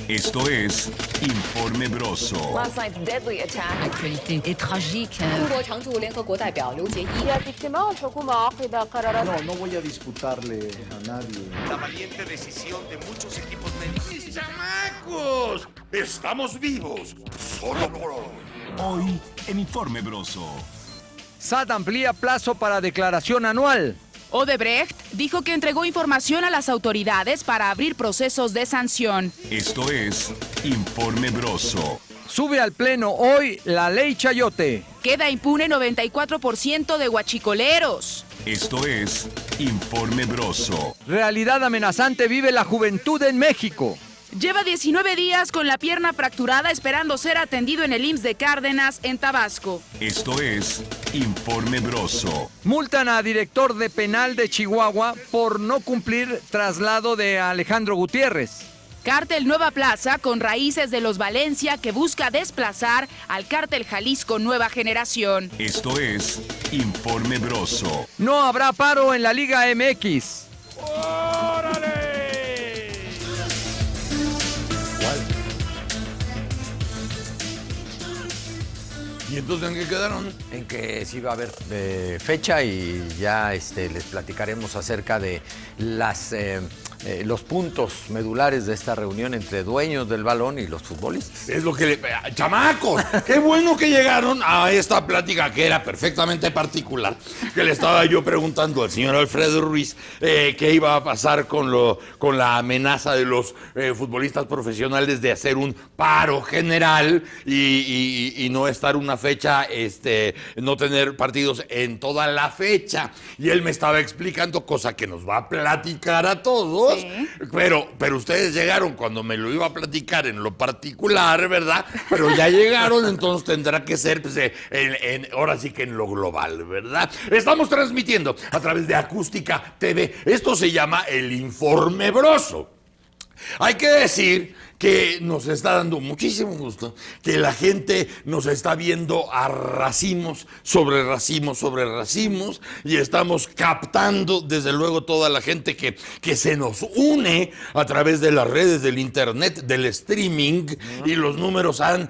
Esto es Informe Broso. Last night's deadly attack. L'actualité est tragique. 中国常驻联合国代表刘结一 No voy a disputarle a nadie. La valiente decisión de muchos equipos médicos. ¡Mis chamacos! ¡Estamos vivos! ¡Solo por hoy! Hoy en Informe Broso. SAT amplía plazo para declaración anual. Odebrecht dijo que entregó información a las autoridades para abrir procesos de sanción. Esto es Informe Broso. Sube al pleno hoy la ley Chayote. Queda impune 94% de huachicoleros. Esto es Informe Broso. Realidad amenazante vive la juventud en México. Lleva 19 días con la pierna fracturada esperando ser atendido en el IMSS de Cárdenas, en Tabasco. Esto es Informe Broso. Multan a director de penal de Chihuahua por no cumplir traslado de Alejandro Gutiérrez. Cártel Nueva Plaza con raíces de los Valencia que busca desplazar al Cártel Jalisco Nueva Generación. Esto es Informe Broso. No habrá paro en la Liga MX. ¿Y entonces en qué quedaron? En que sí va a haber fecha y ya les platicaremos acerca de los puntos medulares de esta reunión entre dueños del balón y los futbolistas. Es lo que ¡chamacos! ¡Qué bueno que llegaron a esta plática que era perfectamente particular! Que le estaba yo preguntando al señor Alfredo Ruiz qué iba a pasar con la amenaza de los futbolistas profesionales de hacer un paro general y no estar una fecha, no tener partidos en toda la fecha. Y él me estaba explicando, cosa que nos va a platicar a todos. Sí. Pero ustedes llegaron cuando me lo iba a platicar en lo particular, ¿verdad? Pero ya llegaron, entonces tendrá que ser pues, ahora sí que en lo global, ¿verdad? Estamos transmitiendo a través de Acústica TV. Esto se llama el Informe Broso. Hay que decir que nos está dando muchísimo gusto que la gente nos está viendo a racimos sobre racimos sobre racimos y estamos captando desde luego toda la gente que se nos une a través de las redes del internet, del streaming, y los números han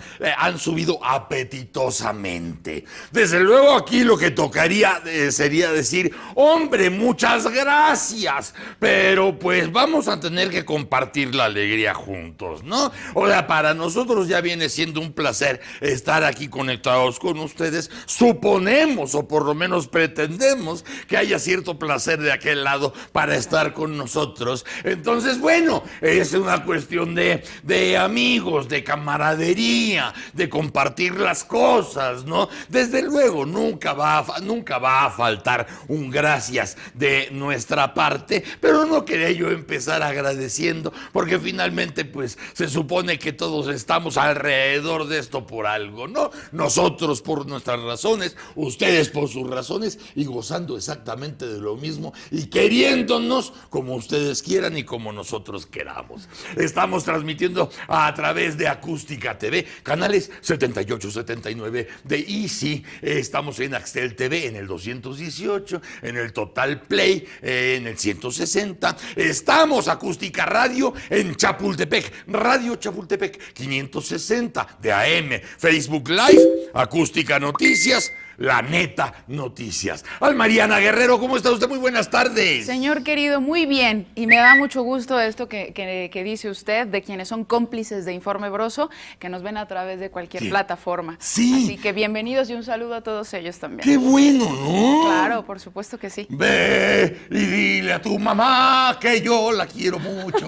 subido apetitosamente. Desde luego aquí lo que tocaría sería decir, hombre, muchas gracias, pero pues vamos a tener que compartir la alegría juntos, ¿no? O sea, para nosotros ya viene siendo un placer estar aquí conectados con ustedes. Suponemos, o por lo menos pretendemos, que haya cierto placer de aquel lado para estar con nosotros. Entonces, bueno, es una cuestión de amigos, de camaradería, de compartir las cosas, ¿no? Desde luego, nunca va a faltar un gracias de nuestra parte, pero no quería yo empezar agradeciendo, porque finalmente, pues, se supone que todos estamos alrededor de esto por algo, ¿no? Nosotros por nuestras razones, ustedes por sus razones, y gozando exactamente de lo mismo y queriéndonos como ustedes quieran y como nosotros queramos. Estamos transmitiendo a través de Acústica TV, canales 78, 79 de Easy. Estamos en Axtel TV en el 218, en el Total Play en el 160. Estamos Acústica Radio en Chapultepec, Radio Chapultepec 560 de AM, Facebook Live, Acústica Noticias, La Neta Noticias. Mariana Guerrero, ¿cómo está usted? Muy buenas tardes. Señor querido, muy bien. Y me da mucho gusto esto que dice usted de quienes son cómplices de Informe Broso, que nos ven a través de cualquier plataforma. Sí. Así que bienvenidos y un saludo a todos ellos también. ¡Qué bueno!, ¿no? Claro, por supuesto que sí. Ve y dile a tu mamá que yo la quiero mucho.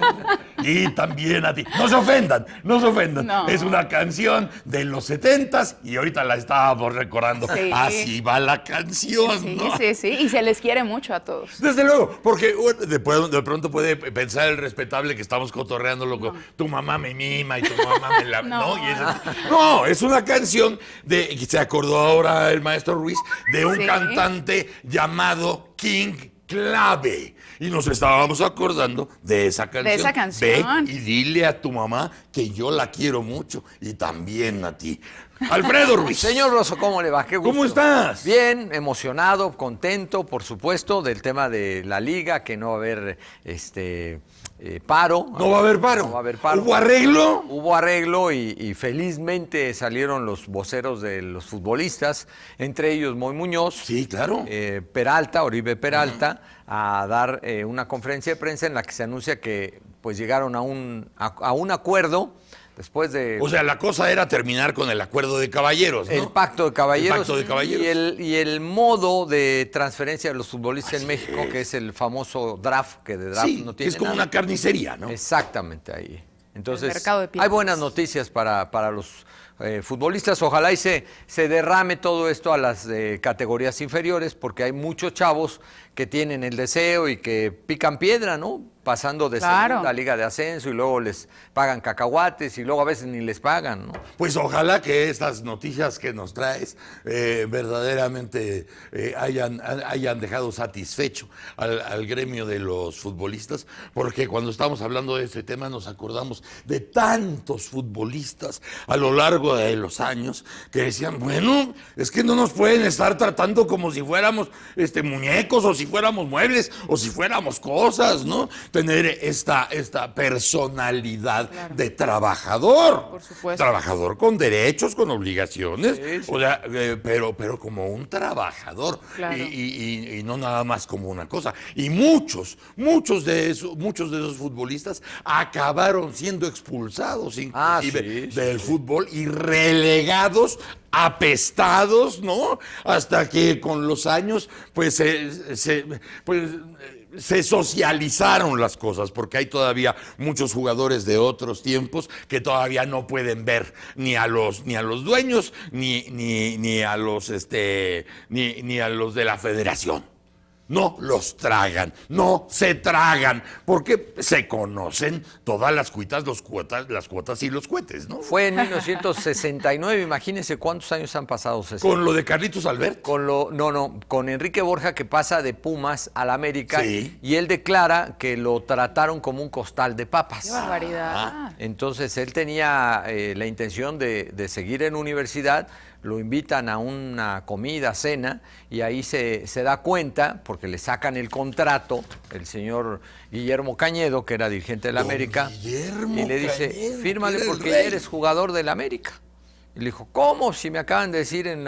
Y también a ti. No se ofendan, no se ofendan. No. Es una canción de los 70s y ahorita la estábamos recordando. Sí. Así va la canción, sí, ¿no? Sí, y se les quiere mucho a todos. Desde luego, porque bueno, de pronto puede pensar el respetable que estamos cotorreando loco. No. Tu mamá me mima y tu mamá me la... No, es una canción de... Se acordó ahora el maestro Ruiz de un cantante llamado King Clave. Y nos estábamos acordando de esa canción. De esa canción. Ve y dile a tu mamá que yo la quiero mucho y también a ti. Alfredo Ruiz. Señor Broso, ¿cómo le va? Qué gusto. ¿Cómo estás? Bien, emocionado, contento, por supuesto, del tema de la liga, que no va a haber paro. No va a haber paro. No va a haber paro. ¿Hubo arreglo? Hubo arreglo y felizmente salieron los voceros de los futbolistas, entre ellos Moy Muñoz. Sí, claro. Peralta, Oribe Peralta, a dar una conferencia de prensa en la que se anuncia que pues llegaron a un acuerdo después de... O sea, la cosa era terminar con el acuerdo de caballeros, ¿no? El pacto de caballeros. El pacto de caballeros. Y el modo de transferencia de los futbolistas en México, que es el famoso draft, que de draft Sí, no que tiene es como nada. una carnicería, ¿no? Exactamente ahí. Entonces, El mercado de hay piernas. buenas noticias para los futbolistas. Ojalá y se derrame todo esto a las categorías inferiores, porque hay muchos chavos que tienen el deseo y que pican piedra, ¿no? Pasando de Claro. segunda liga de ascenso y luego les pagan cacahuates y luego a veces ni les pagan, ¿no? Pues ojalá que estas noticias que nos traes verdaderamente hayan dejado satisfecho al gremio de los futbolistas, porque cuando estamos hablando de este tema nos acordamos de tantos futbolistas a lo largo de los años que decían, bueno, es que no nos pueden estar tratando como si fuéramos muñecos o si fuéramos muebles o si fuéramos cosas, ¿no? Tener esta personalidad de trabajador. Por supuesto. Trabajador con derechos, con obligaciones, Sí, sí. o sea, pero como un trabajador. Claro. Y no nada más como una cosa. Y muchos de esos futbolistas acabaron siendo expulsados inclusive sí, del fútbol y relegados, apestados, ¿no? Hasta que con los años pues se socializaron las cosas, porque hay todavía muchos jugadores de otros tiempos que todavía no pueden ver ni a los dueños ni a los ni a los de la federación. No los tragan, no se tragan, porque se conocen todas las cuitas, las cuotas y los cohetes, ¿no? Fue en 1969, imagínense cuántos años han pasado, César. Con lo de Carlitos Albert. Con Enrique Borja, que pasa de Pumas al América, Sí. y él declara que lo trataron como un costal de papas. ¡Qué barbaridad! Entonces él tenía la intención de seguir en universidad, lo invitan a una comida, cena, y ahí se da cuenta, porque le sacan el contrato, el señor Guillermo Cañedo, que era dirigente del América, Guillermo y le dice, Cañedo, fírmale que era el porque rey. eres jugador del América. Y le dijo, ¿cómo? Si me acaban de decir en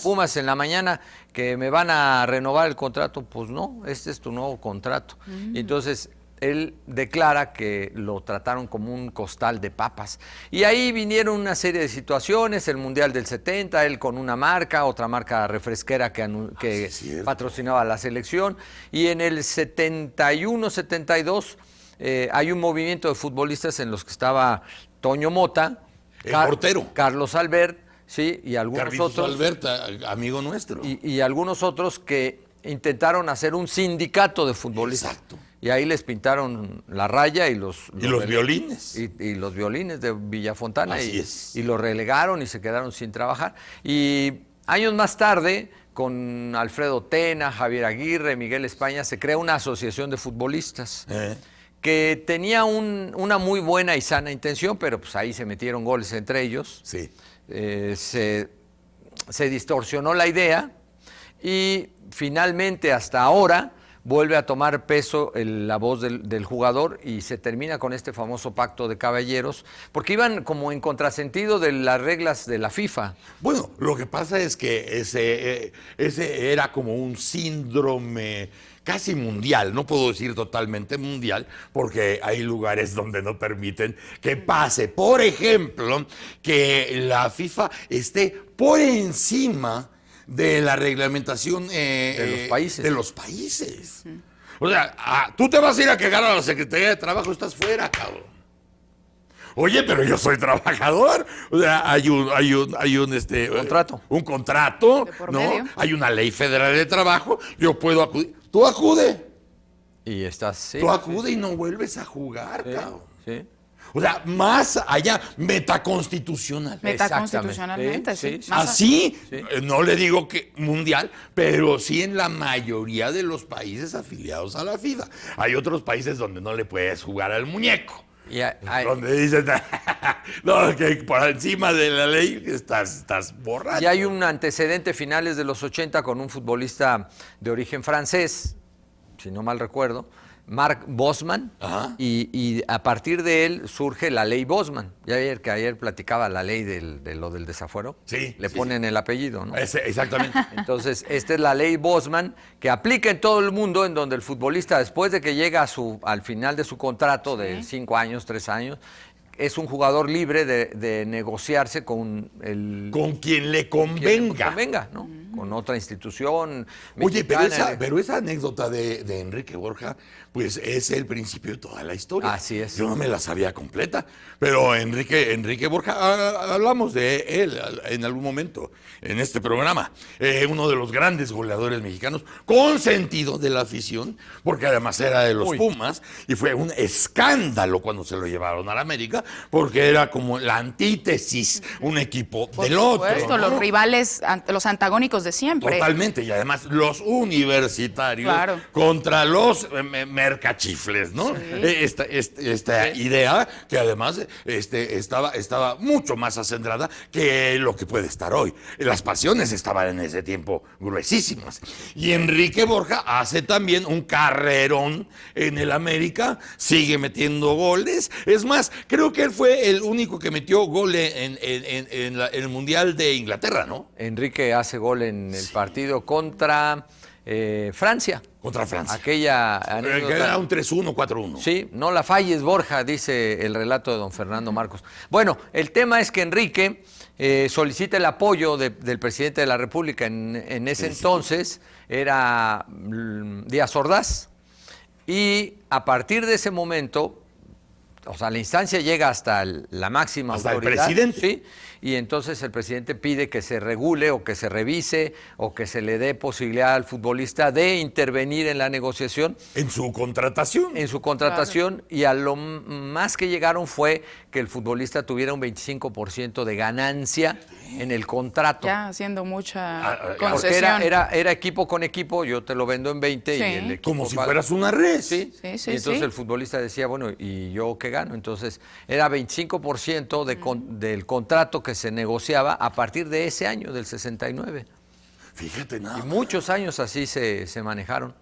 Pumas. en la mañana que me van a renovar el contrato. Pues no, este es tu nuevo contrato. Y entonces él declara que lo trataron como un costal de papas. Y ahí vinieron una serie de situaciones, el Mundial del 70, él con una marca, otra marca refresquera que patrocinaba la selección. Y en el 71-72 hay un movimiento de futbolistas en los que estaba Toño Mota, El portero. Carlos Albert, sí, y algunos Carlitos otros. Albert, amigo nuestro. Y algunos otros que intentaron hacer un sindicato de futbolistas. Exacto. Y ahí les pintaron la raya y los violines. Y los violines de Villafontana. Así es. Y los relegaron y se quedaron sin trabajar. Y años más tarde, con Alfredo Tena, Javier Aguirre, Miguel España, se crea una asociación de futbolistas que tenía una muy buena y sana intención, pero pues ahí se metieron goles entre ellos. Sí. Se distorsionó la idea y finalmente hasta ahora vuelve a tomar peso la voz del jugador y se termina con este famoso pacto de caballeros, porque iban como en contrasentido de las reglas de la FIFA. Bueno, lo que pasa es que ese era como un síndrome casi mundial, no puedo decir totalmente mundial, porque hay lugares donde no permiten que pase. Por ejemplo, que la FIFA esté por encima de la reglamentación de los países. O sea, tú te vas a ir a quejar a la Secretaría de Trabajo, estás fuera, cabrón. Oye, pero yo soy trabajador. O sea, hay un contrato. Un contrato, De por ¿no? medio. Hay una ley federal de trabajo, yo puedo acudir. Tú acude. Y estás... Sí, Tú acude y no vuelves a jugar, cabrón. sí. O sea, más allá, metaconstitucional. Metaconstitucionalmente, Sí, sí. sí. Más Así, no le digo que mundial, pero sí en la mayoría de los países afiliados a la FIFA. Hay otros países donde no le puedes jugar al muñeco. Donde dicen, no, que por encima de la ley estás borracho. Y hay un antecedente finales de los 80 con un futbolista de origen francés, si no mal recuerdo, Mark Bosman, y a partir de él surge la ley Bosman. Ya ayer platicaba la ley de lo del desafuero. Sí. Le ponen el apellido, ¿no? Exactamente. Entonces, esta es la ley Bosman que aplica en todo el mundo, en donde el futbolista, después de que llega al final de su contrato de 5 años, 3 años, es un jugador libre de negociarse con quien le convenga. Quien le convenga, ¿no? Con otra institución. Oye, mexicana. pero esa anécdota de Enrique Borja, pues es el principio de toda la historia. Así es. Yo no me la sabía completa, pero Enrique Borja, hablamos de él en algún momento en este programa. Uno de los grandes goleadores mexicanos, consentido de la afición, porque además era de los Pumas, y fue un escándalo cuando se lo llevaron a la América, porque era como la antítesis, un equipo del otro. Por supuesto, ¿no? los rivales, los antagónicos de siempre. Totalmente, y además los universitarios contra los mercachifles, ¿no? Sí. Esta idea que además estaba mucho más acendrada que lo que puede estar hoy. Las pasiones estaban en ese tiempo gruesísimas. Y Enrique Borja hace también un carrerón en el América, sigue metiendo goles. Es más, creo que él fue el único que metió gol en el Mundial de Inglaterra, ¿no? Enrique hace gol en el partido contra Francia. Contra Francia. Aquella anécdota. Era un 3-1, 4-1. Sí, no la falles, Borja, dice el relato de don Fernando Marcos. Bueno, el tema es que Enrique solicita el apoyo del presidente de la República. En ese entonces era Díaz Ordaz. Y a partir de ese momento, o sea, la instancia llega hasta la máxima autoridad. Hasta el presidente. Sí, y entonces el presidente pide que se regule o que se revise o que se le dé posibilidad al futbolista de intervenir en la negociación. En su contratación. En su contratación, y a lo más que llegaron fue que el futbolista tuviera un 25% de ganancia en el contrato. Ya haciendo mucha Porque concesión. era equipo con equipo, yo te lo vendo en 20 Sí. y el equipo Como si paga. fueras una red. Sí, Sí, y entonces sí. el futbolista decía, bueno, ¿y yo qué gano? Entonces era 25% del contrato que se negociaba a partir de ese año, del 69. Fíjate nada. Y muchos años así se manejaron.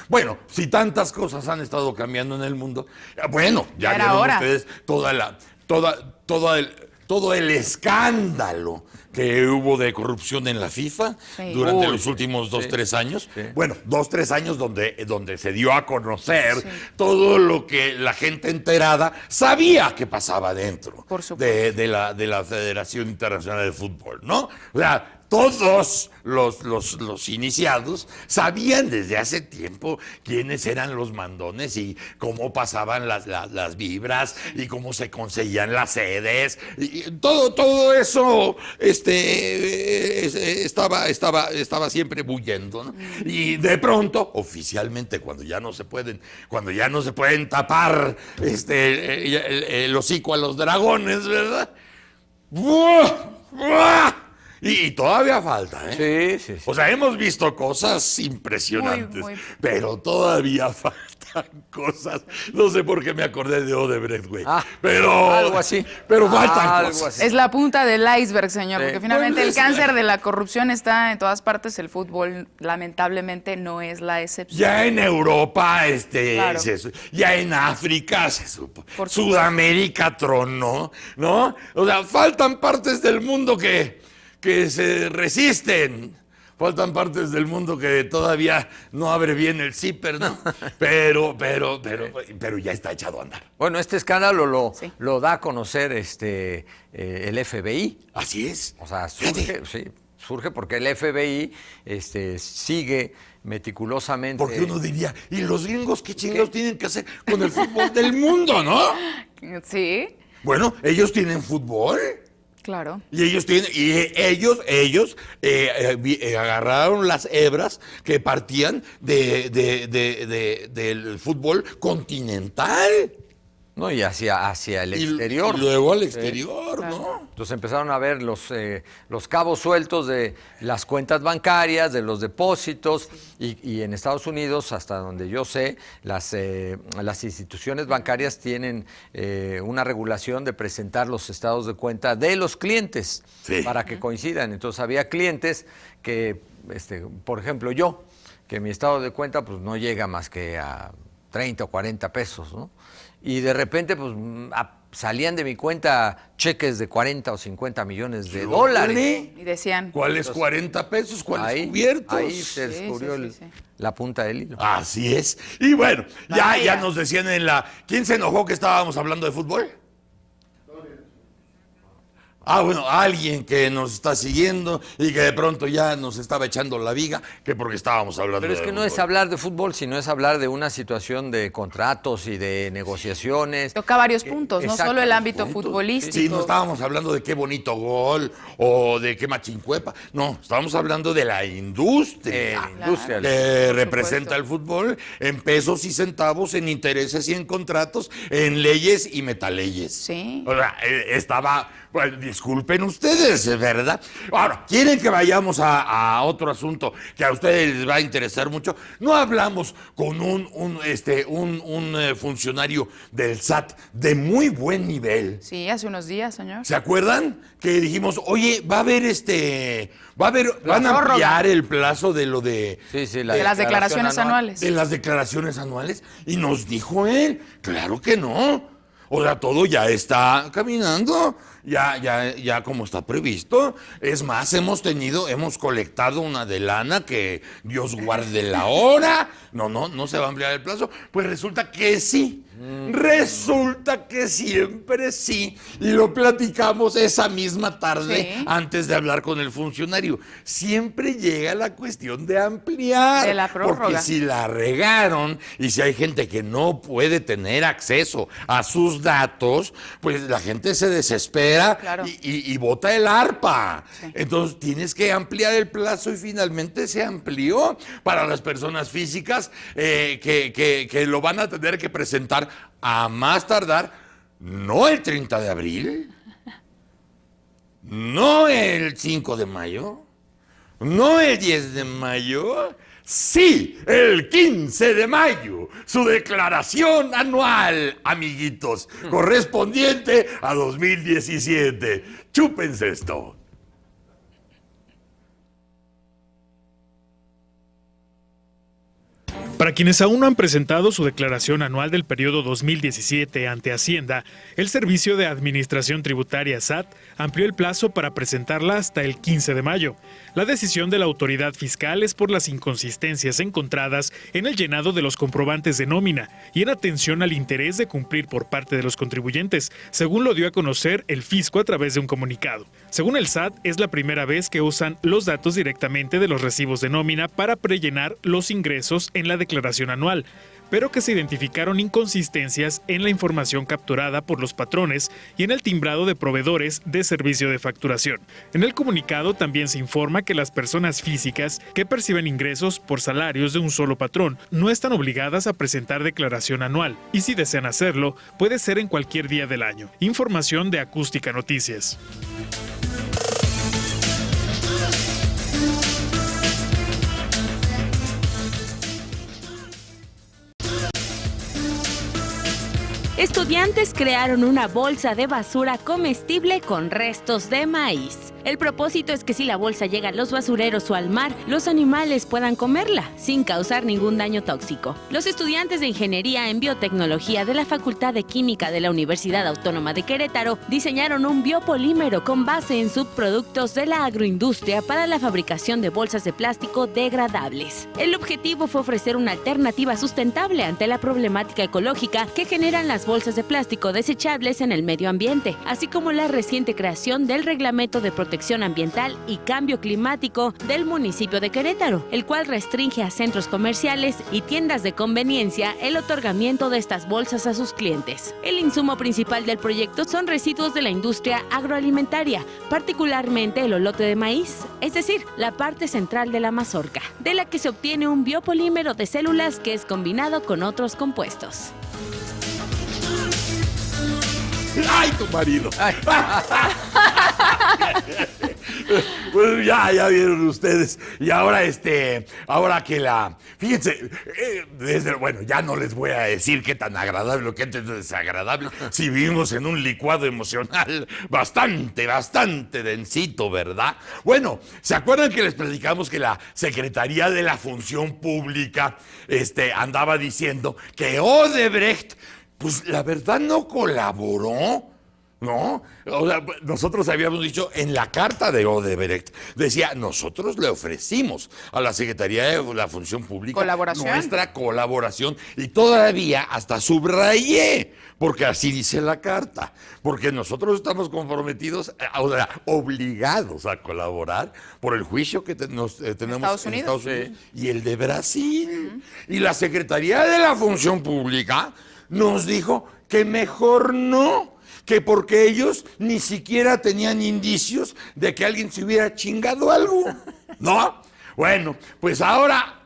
Bueno, si tantas cosas han estado cambiando en el mundo, bueno, ya Era vieron hora. ustedes todo el escándalo que hubo de corrupción en la FIFA Sí. durante Uy, los últimos 2-3 años. Sí. Bueno, 2-3 años donde se dio a conocer Sí. todo lo que la gente enterada sabía que pasaba dentro Por supuesto. de la Federación Internacional de Fútbol, ¿no? O sea, todos los iniciados sabían desde hace tiempo quiénes eran los mandones y cómo pasaban las vibras y cómo se conseguían las sedes. Y todo eso estaba siempre bullendo, ¿no? Y de pronto, oficialmente, cuando ya no se pueden tapar el hocico a los dragones, ¿verdad? ¡Buah! ¡Buah! Y todavía falta, ¿eh? Sí. O sea, hemos visto cosas impresionantes, Muy. pero todavía faltan cosas. No sé por qué me acordé de Odebrecht, güey. Pero algo así. Pero faltan Algo cosas. así. Es la punta del iceberg, señor, Sí. porque finalmente el Pues, cáncer de la corrupción está en todas partes. El fútbol, lamentablemente, no es la excepción. Ya en Europa, Claro. ya en África se supo. Por supuesto. Sudamérica tronó, ¿no? O sea, faltan partes del mundo que se resisten. Faltan partes del mundo que todavía no abre bien el zipper, ¿no? Pero ya está echado a andar. Bueno, este escándalo Sí. lo da a conocer el FBI. Así es. O sea, surge porque el FBI sigue meticulosamente. Porque uno diría, ¿y los gringos qué chingados tienen que hacer con el fútbol del mundo, no? Sí, Bueno, ellos tienen fútbol. claro. Y ellos agarraron las hebras que partían del fútbol continental. No, y hacia el exterior. Y luego al exterior, ¿no? Entonces empezaron a ver los cabos sueltos de las cuentas bancarias, de los depósitos, y en Estados Unidos, hasta donde yo sé, las instituciones bancarias tienen una regulación de presentar los estados de cuenta de los clientes para que coincidan. Entonces había clientes que, por ejemplo, yo, que mi estado de cuenta pues no llega más que a 30 o 40 pesos, ¿no? Y de repente, pues, salían de mi cuenta cheques de 40 o 50 millones de dólares. Y decían... ¿Cuáles 40 pesos? ¿Cuáles cubiertos? Ahí se descubrió la punta del hilo. Así es. Y bueno, ya nos decían ¿Quién se enojó que estábamos hablando de fútbol? Bueno, alguien que nos está siguiendo y que de pronto ya nos estaba echando la viga, que porque estábamos hablando de Pero es que no es hablar de fútbol, sino es hablar de una situación de contratos y de negociaciones. Toca varios puntos, no solo el ámbito futbolístico. Sí, no estábamos hablando de qué bonito gol o de qué machincuepa. No, estábamos hablando de la industria. Que representa el fútbol en pesos y centavos, en intereses y en contratos, en leyes y metaleyes. Sí. O sea, estaba... Pues, disculpen ustedes, ¿verdad? Ahora, ¿quieren que vayamos a otro asunto que a ustedes les va a interesar mucho? No hablamos con un funcionario del SAT de muy buen nivel. Sí, hace unos días, señor. ¿Se acuerdan? Que dijimos, oye, van a ampliar el plazo de lo de... de las declaraciones anuales. De las declaraciones anuales. Y nos dijo él, claro que no. O sea, todo ya está caminando, ya como está previsto. Es más, hemos colectado una de lana que Dios guarde la hora. No se va a ampliar el plazo. Pues resulta que sí. Resulta que siempre sí. Y lo platicamos esa misma tarde antes de hablar con el funcionario. Siempre llega la cuestión de ampliar. De la prórroga. Porque si la regaron y si hay gente que no puede tener acceso a sus datos, pues la gente se desespera y bota el arpa. Sí. Entonces tienes que ampliar el plazo y finalmente se amplió para las personas físicas que lo van a tener que presentar a más tardar, no el 30 de abril, no el 5 de mayo, no el 10 de mayo, sí, el 15 de mayo, su declaración anual, amiguitos, correspondiente a 2017. Chúpense esto. Para quienes aún no han presentado su declaración anual del periodo 2017 ante Hacienda, el Servicio de Administración Tributaria SAT amplió el plazo para presentarla hasta el 15 de mayo. La decisión de la autoridad fiscal es por las inconsistencias encontradas en el llenado de los comprobantes de nómina y en atención al interés de cumplir por parte de los contribuyentes, según lo dio a conocer el fisco a través de un comunicado. Según el SAT, es la primera vez que usan los datos directamente de los recibos de nómina para prellenar los ingresos en la declaración anual, pero que se identificaron inconsistencias en la información capturada por los patrones y en el timbrado de proveedores de servicio de facturación. En el comunicado también se informa que las personas físicas que perciben ingresos por salarios de un solo patrón no están obligadas a presentar declaración anual y si desean hacerlo, puede ser en cualquier día del año. Información de Acústica Noticias. Estudiantes crearon una bolsa de basura comestible con restos de maíz. El propósito es que si la bolsa llega a los basureros o al mar, los animales puedan comerla sin causar ningún daño tóxico. Los estudiantes de Ingeniería en Biotecnología de la Facultad de Química de la Universidad Autónoma de Querétaro diseñaron un biopolímero con base en subproductos de la agroindustria para la fabricación de bolsas de plástico degradables. El objetivo fue ofrecer una alternativa sustentable ante la problemática ecológica que generan las bolsas de plástico desechables en el medio ambiente, así como la reciente creación del Reglamento de Protección Ambiental y Cambio Climático del municipio de Querétaro, el cual restringe a centros comerciales y tiendas de conveniencia el otorgamiento de estas bolsas a sus clientes. El insumo principal del proyecto son residuos de la industria agroalimentaria, particularmente el olote de maíz, es decir, la parte central de la mazorca, de la que se obtiene un biopolímero de células que es combinado con otros compuestos. ¡Ay, tu marido! Pues ya vieron ustedes. Y ahora ahora que fíjense, bueno, ya no les voy a decir qué tan agradable o qué tan desagradable, si vivimos en un licuado emocional bastante densito, ¿verdad? Bueno, ¿se acuerdan que les platicamos que la Secretaría de la Función Pública andaba diciendo que Odebrecht, pues la verdad no colaboró? ¿No? O sea, nosotros habíamos dicho en la carta de Odebrecht, decía, nosotros le ofrecimos a la Secretaría de la Función Pública nuestra colaboración y todavía hasta subrayé, porque así dice la carta, porque nosotros estamos comprometidos, o sea, obligados a colaborar por el juicio que tenemos en Estados Unidos y el de Brasil. Y la Secretaría de la Función Pública nos dijo que mejor no, que porque ellos ni siquiera tenían indicios de que alguien se hubiera chingado algo, ¿no? Bueno, pues ahora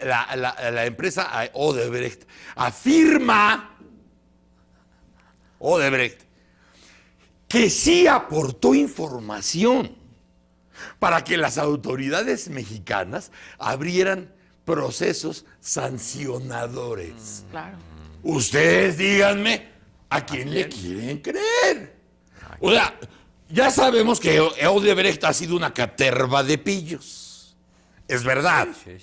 la empresa Odebrecht afirma, que sí aportó información para que las autoridades mexicanas abrieran procesos sancionadores. Claro. Ustedes díganme, ¿a quién le quieren creer? O sea, ya sabemos que Odebrecht ha sido una caterva de pillos. Es verdad. Sí.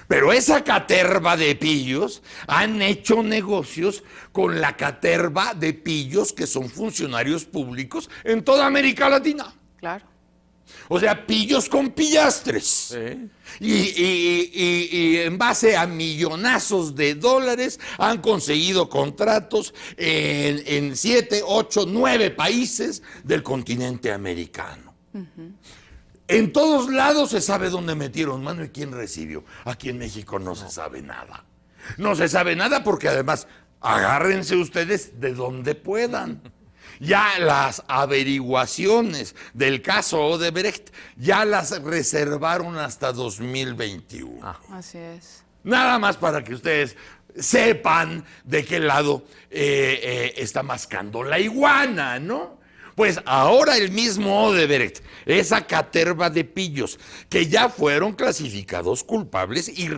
Pero esa caterva de pillos han hecho negocios con la caterva de pillos que son funcionarios públicos en toda América Latina. Claro. O sea, pillos con pillastres. Y en base a millonazos de dólares han conseguido contratos en 7, 8, 9 países del continente americano. En todos lados se sabe dónde metieron mano y quién recibió. Aquí en México no se sabe nada. No se sabe nada porque además agárrense ustedes de donde puedan. Ya las averiguaciones del caso Odebrecht ya las reservaron hasta 2021. Así es. Nada más para que ustedes sepan de qué lado está mascando la iguana, ¿no? Pues ahora el mismo Odebrecht, esa caterva de pillos que ya fueron clasificados culpables y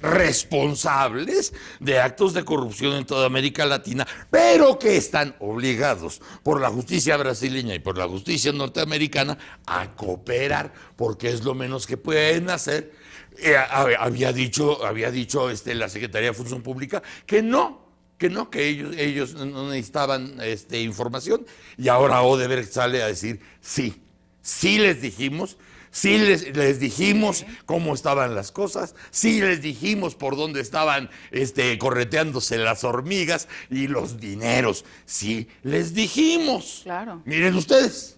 responsables de actos de corrupción en toda América Latina, pero que están obligados por la justicia brasileña y por la justicia norteamericana a cooperar, porque es lo menos que pueden hacer. Había dicho la Secretaría de Función Pública que ellos no necesitaban información, y ahora Odebrecht sale a decir sí les dijimos. Sí les dijimos cómo estaban las cosas, sí les dijimos por dónde estaban correteándose las hormigas y los dineros. Sí les dijimos. Claro. Miren ustedes.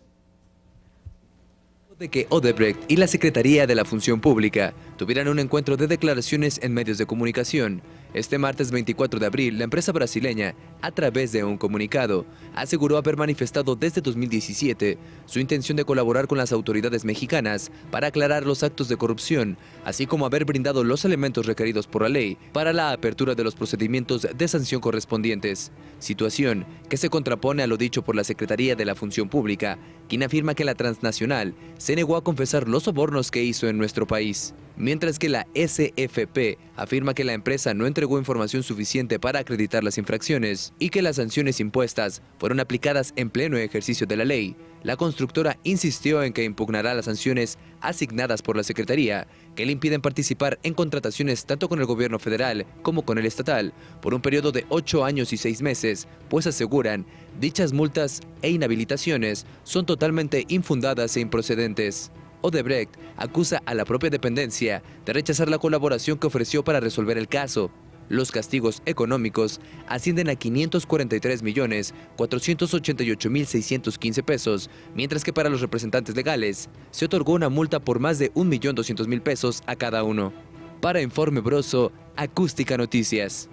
De que Odebrecht y la Secretaría de la Función Pública tuvieran un encuentro de declaraciones en medios de comunicación. Este martes 24 de abril, la empresa brasileña, a través de un comunicado, aseguró haber manifestado desde 2017 su intención de colaborar con las autoridades mexicanas para aclarar los actos de corrupción, así como haber brindado los elementos requeridos por la ley para la apertura de los procedimientos de sanción correspondientes. Situación que se contrapone a lo dicho por la Secretaría de la Función Pública, quien afirma que la transnacional se negó a confesar los sobornos que hizo en nuestro país, mientras que la SFP afirma que la empresa no entregó información suficiente para acreditar las infracciones y que las sanciones impuestas fueron aplicadas en pleno ejercicio de la ley. La constructora insistió en que impugnará las sanciones asignadas por la Secretaría, que le impiden participar en contrataciones tanto con el gobierno federal como con el estatal, por un periodo de 8 años y 6 meses, pues aseguran, dichas multas e inhabilitaciones son totalmente infundadas e improcedentes. Odebrecht acusa a la propia dependencia de rechazar la colaboración que ofreció para resolver el caso. Los castigos económicos ascienden a 543.488.615 pesos, mientras que para los representantes legales se otorgó una multa por más de 1.200.000 pesos a cada uno. Para Informe Broso, Acústica Noticias.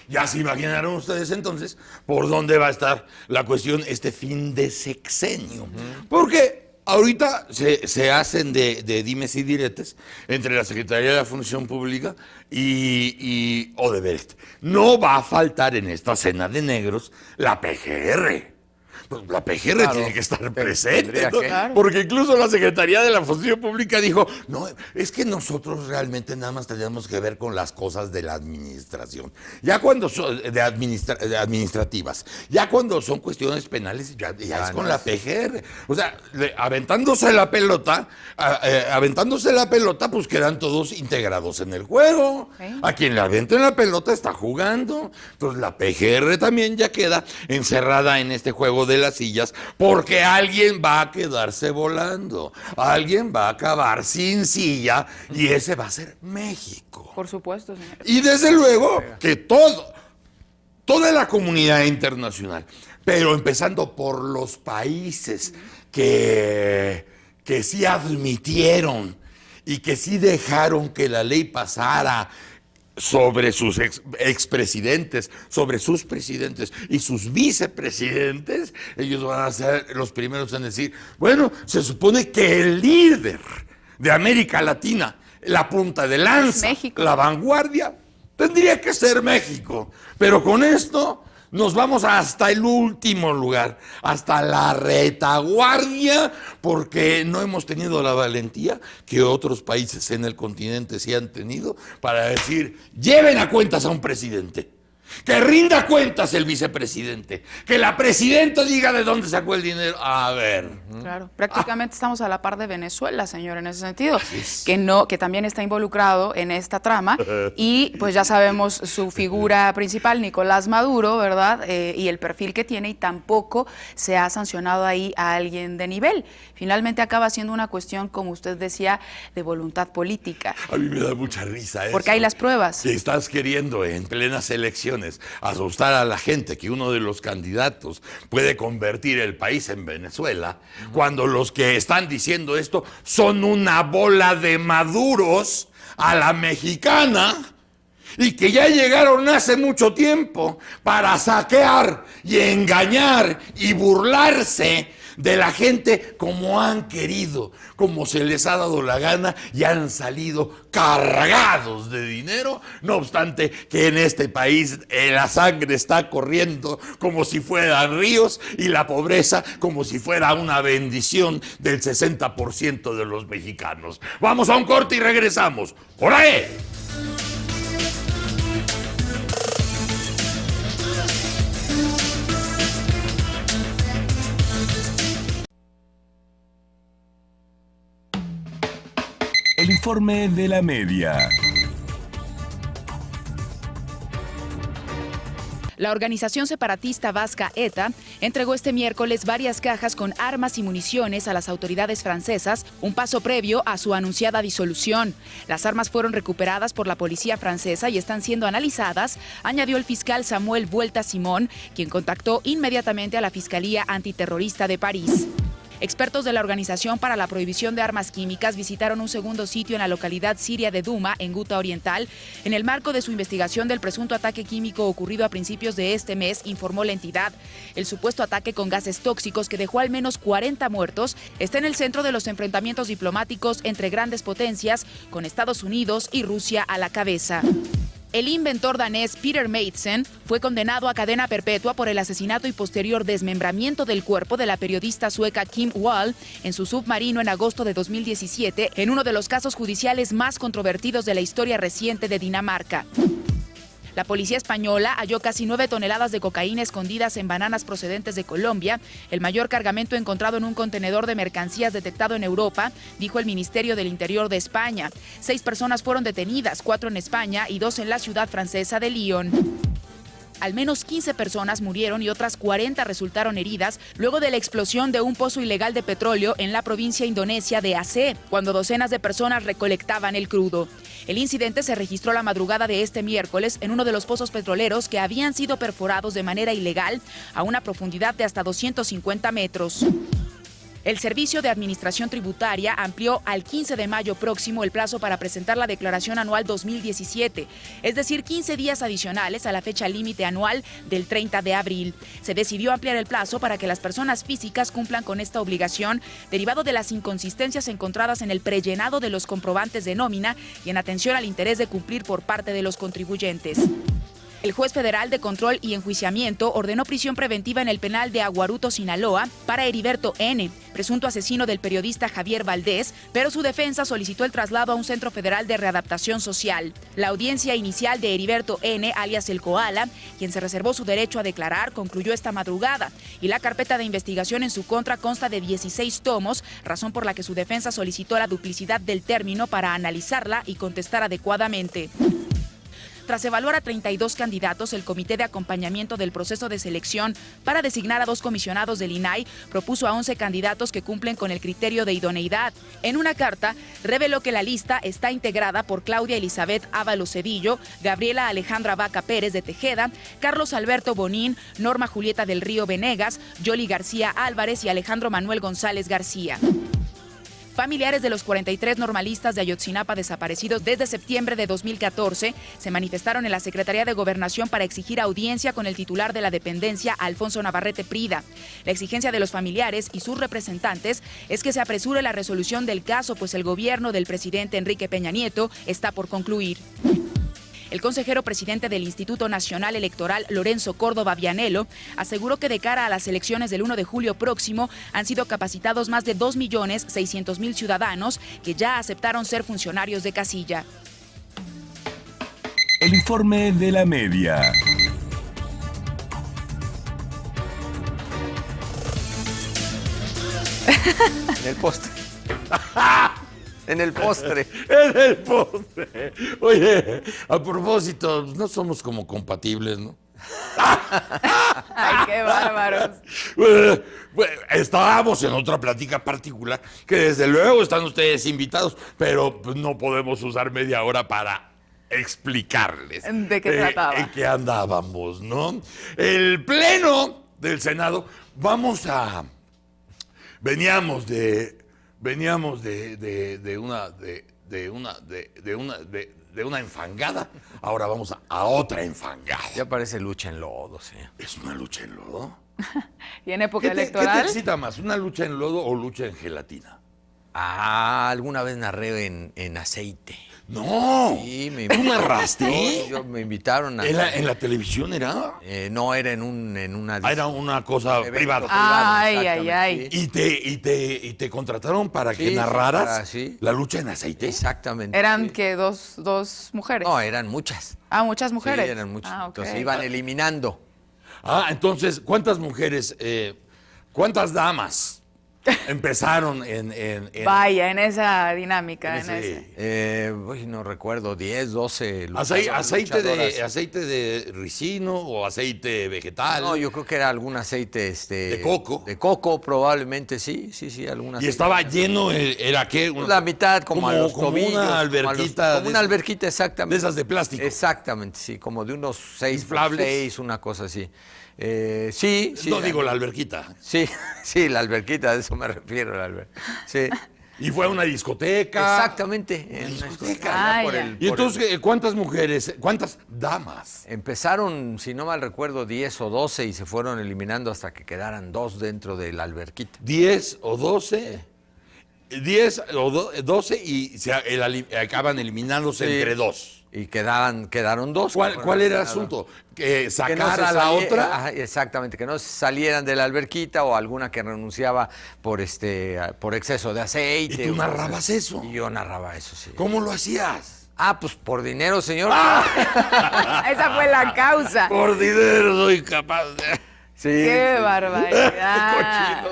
Ya se imaginaron ustedes entonces por dónde va a estar la cuestión este fin de sexenio. Porque ahorita se hacen de dimes y diretes entre la Secretaría de la Función Pública y Odebrecht. No va a faltar en esta cena de negros la PGR. Pues la PGR Claro, tiene que estar presente, tendría ¿no? que. Claro. Porque incluso la Secretaría de la Función Pública dijo, no, es que nosotros realmente nada más tenemos que ver con las cosas de la administración. Ya cuando son de administrativas, ya cuando son cuestiones penales, ya es con la PGR. O sea, aventándose la pelota, pues quedan todos integrados en el juego. Okay. A quien le aventen la pelota está jugando. Entonces la PGR también ya queda encerrada en este juego de las sillas, porque alguien va a quedarse volando, alguien va a acabar sin silla, y ese va a ser México. Por supuesto, señor. Y desde luego que toda la comunidad internacional, pero empezando por los países que sí admitieron y que sí dejaron que la ley pasara sobre sus expresidentes, sobre sus presidentes y sus vicepresidentes, ellos van a ser los primeros en decir, bueno, se supone que el líder de América Latina, la punta de lanza, México. la vanguardia, tendría que ser México. Pero con esto nos vamos hasta el último lugar, hasta la retaguardia, porque no hemos tenido la valentía que otros países en el continente sí han tenido para decir, lleven a cuentas a un presidente, que rinda cuentas el vicepresidente, que la presidenta diga de dónde sacó el dinero. A ver. Claro, prácticamente estamos a la par de Venezuela, señor, en ese sentido, que también está involucrado en esta trama, y pues ya sabemos su figura principal, Nicolás Maduro, ¿verdad? Y el perfil que tiene, y tampoco se ha sancionado ahí a alguien de nivel. Finalmente acaba siendo una cuestión, como usted decía, de voluntad política. A mí me da mucha risa eso. Porque hay las pruebas. Que estás queriendo en plenas elecciones asustar a la gente que uno de los candidatos puede convertir el país en Venezuela, cuando los que están diciendo esto son una bola de maduros a la mexicana, y que ya llegaron hace mucho tiempo para saquear y engañar y burlarse de la gente como han querido, como se les ha dado la gana, y han salido cargados de dinero. No obstante que en este país la sangre está corriendo como si fueran ríos, y la pobreza como si fuera una bendición del 60% de los mexicanos. Vamos a un corte y regresamos. ¡Por ahí! El informe de la media. La organización separatista vasca ETA entregó este miércoles varias cajas con armas y municiones a las autoridades francesas, un paso previo a su anunciada disolución. Las armas fueron recuperadas por la policía francesa y están siendo analizadas, añadió el fiscal Samuel Vuelta Simón, quien contactó inmediatamente a la Fiscalía Antiterrorista de París. Expertos de la Organización para la Prohibición de Armas Químicas visitaron un segundo sitio en la localidad siria de Duma, en Guta Oriental, en el marco de su investigación del presunto ataque químico ocurrido a principios de este mes, informó la entidad. El supuesto ataque con gases tóxicos, que dejó al menos 40 muertos, está en el centro de los enfrentamientos diplomáticos entre grandes potencias, con Estados Unidos y Rusia a la cabeza. El inventor danés Peter Madsen fue condenado a cadena perpetua por el asesinato y posterior desmembramiento del cuerpo de la periodista sueca Kim Wall en su submarino en agosto de 2017, en uno de los casos judiciales más controvertidos de la historia reciente de Dinamarca. La policía española halló casi 9 toneladas de cocaína escondidas en bananas procedentes de Colombia, el mayor cargamento encontrado en un contenedor de mercancías detectado en Europa, dijo el Ministerio del Interior de España. 6 personas fueron detenidas, 4 en España y 2 en la ciudad francesa de Lyon. Al menos 15 personas murieron y otras 40 resultaron heridas luego de la explosión de un pozo ilegal de petróleo en la provincia indonesia de Aceh, cuando docenas de personas recolectaban el crudo. El incidente se registró la madrugada de este miércoles en uno de los pozos petroleros que habían sido perforados de manera ilegal a una profundidad de hasta 250 metros. El Servicio de Administración Tributaria amplió al 15 de mayo próximo el plazo para presentar la declaración anual 2017, es decir, 15 días adicionales a la fecha límite anual del 30 de abril. Se decidió ampliar el plazo para que las personas físicas cumplan con esta obligación, derivado de las inconsistencias encontradas en el prellenado de los comprobantes de nómina y en atención al interés de cumplir por parte de los contribuyentes. El juez federal de control y enjuiciamiento ordenó prisión preventiva en el penal de Aguaruto, Sinaloa, para Heriberto N., presunto asesino del periodista Javier Valdés, pero su defensa solicitó el traslado a un centro federal de readaptación social. La audiencia inicial de Heriberto N., alias El Koala, quien se reservó su derecho a declarar, concluyó esta madrugada, y la carpeta de investigación en su contra consta de 16 tomos, razón por la que su defensa solicitó la duplicidad del término para analizarla y contestar adecuadamente. Tras evaluar a 32 candidatos, el Comité de Acompañamiento del Proceso de Selección para designar a 2 comisionados del INAI propuso a 11 candidatos que cumplen con el criterio de idoneidad. En una carta, reveló que la lista está integrada por Claudia Elizabeth Ábalos Cedillo, Gabriela Alejandra Vaca Pérez de Tejeda, Carlos Alberto Bonín, Norma Julieta del Río Venegas, Yoli García Álvarez y Alejandro Manuel González García. Familiares de los 43 normalistas de Ayotzinapa desaparecidos desde septiembre de 2014 se manifestaron en la Secretaría de Gobernación para exigir audiencia con el titular de la dependencia, Alfonso Navarrete Prida. La exigencia de los familiares y sus representantes es que se apresure la resolución del caso, pues el gobierno del presidente Enrique Peña Nieto está por concluir. El consejero presidente del Instituto Nacional Electoral, Lorenzo Córdoba Vianello, aseguró que de cara a las elecciones del 1 de julio próximo han sido capacitados más de 2.600.000 ciudadanos que ya aceptaron ser funcionarios de casilla. El informe de la media. En el postre. En el postre. En el postre. Oye, a propósito, no somos como compatibles, ¿no? Ay, qué bárbaros. Bueno, estábamos en otra plática particular, que desde luego están ustedes invitados, pero pues, no podemos usar media hora para explicarles. ¿De qué trataba? En qué andábamos, ¿no? El Pleno del Senado, veníamos de una enfangada, ahora vamos a otra enfangada. Ya parece lucha en lodo, señor. ¿Es una lucha en lodo? ¿Y en época ¿Qué te electoral? excita más, una lucha en lodo o lucha en gelatina? Alguna vez narré en aceite. No. Sí, ¿Tú narraste? Yo me invitaron a... ¿En la televisión era? No, era en una... Era una cosa privada. Ay. ¿Y te contrataron para que narraras la lucha en aceite? Exactamente. ¿Eran que dos mujeres? No, eran muchas. Ah, muchas mujeres. Sí, eran muchas. Ah, ok. Entonces iban eliminando. Entonces, ¿cuántas mujeres, cuántas damas empezaron Vaya, en esa dinámica. No recuerdo, 10, 12. ¿Aceite de ricino o aceite vegetal? No, yo creo que era algún aceite de coco. De coco, probablemente, sí, algún aceite. ¿Y estaba lleno, era qué? La mitad, como a los tobillos. Como una alberquita. Como una alberquita, exactamente. De esas de plástico. Exactamente, sí, como de unos 6 inflables. 6, una cosa así. Sí. No digo la alberquita. Sí, la alberquita, a eso me refiero, la alberquita. Sí. Y fue a una discoteca. Exactamente. En una discoteca. Y entonces, ¿cuántas mujeres, cuántas damas? Empezaron, si no mal recuerdo, 10 o 12 y se fueron eliminando hasta que quedaran 2 dentro de la alberquita. 10 o 12. 10 o 12 y acaban eliminándose entre 2. Y quedaron 2. ¿Cuál era el asunto? ¿Sacar a la otra? Exactamente, que no salieran de la alberquita o alguna que renunciaba por exceso de aceite. ¿Y tú narrabas eso? Y yo narraba eso, sí. ¿Cómo lo hacías? Pues por dinero, señor. Esa fue la causa. Por dinero soy capaz de... Sí. ¡Qué barbaridad!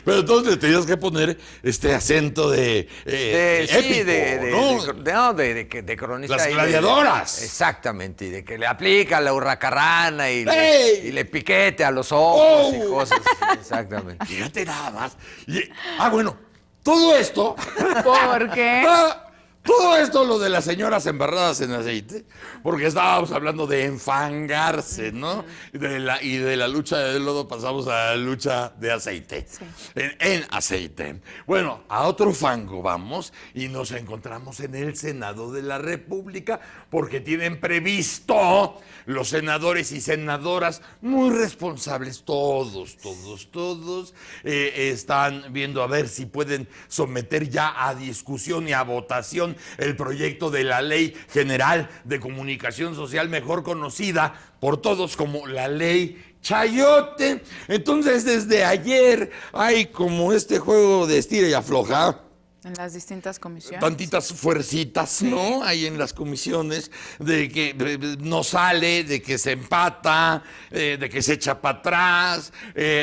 Pero entonces le tenías que poner este acento de de cronista. Las gladiadoras. Exactamente, y de que le aplica la hurracarrana y le piquete a los ojos y cosas así. Exactamente. Fíjate nada más. Bueno, todo esto... ¿Por qué? Todo esto, lo de las señoras embarradas en aceite, porque estábamos hablando de enfangarse, ¿no? Y de la lucha de lodo pasamos a la lucha de aceite. Sí. En aceite. Bueno, a otro fango vamos y nos encontramos en el Senado de la República porque tienen previsto los senadores y senadoras muy responsables, todos, están viendo a ver si pueden someter ya a discusión y a votación aprobación el proyecto de la Ley General de Comunicación Social, mejor conocida por todos como la Ley Chayote. Entonces, desde ayer hay como este juego de estira y afloja. En las distintas comisiones. Tantitas fuercitas, ¿no? Hay en las comisiones de que no sale, de que se empata, de que se echa para atrás.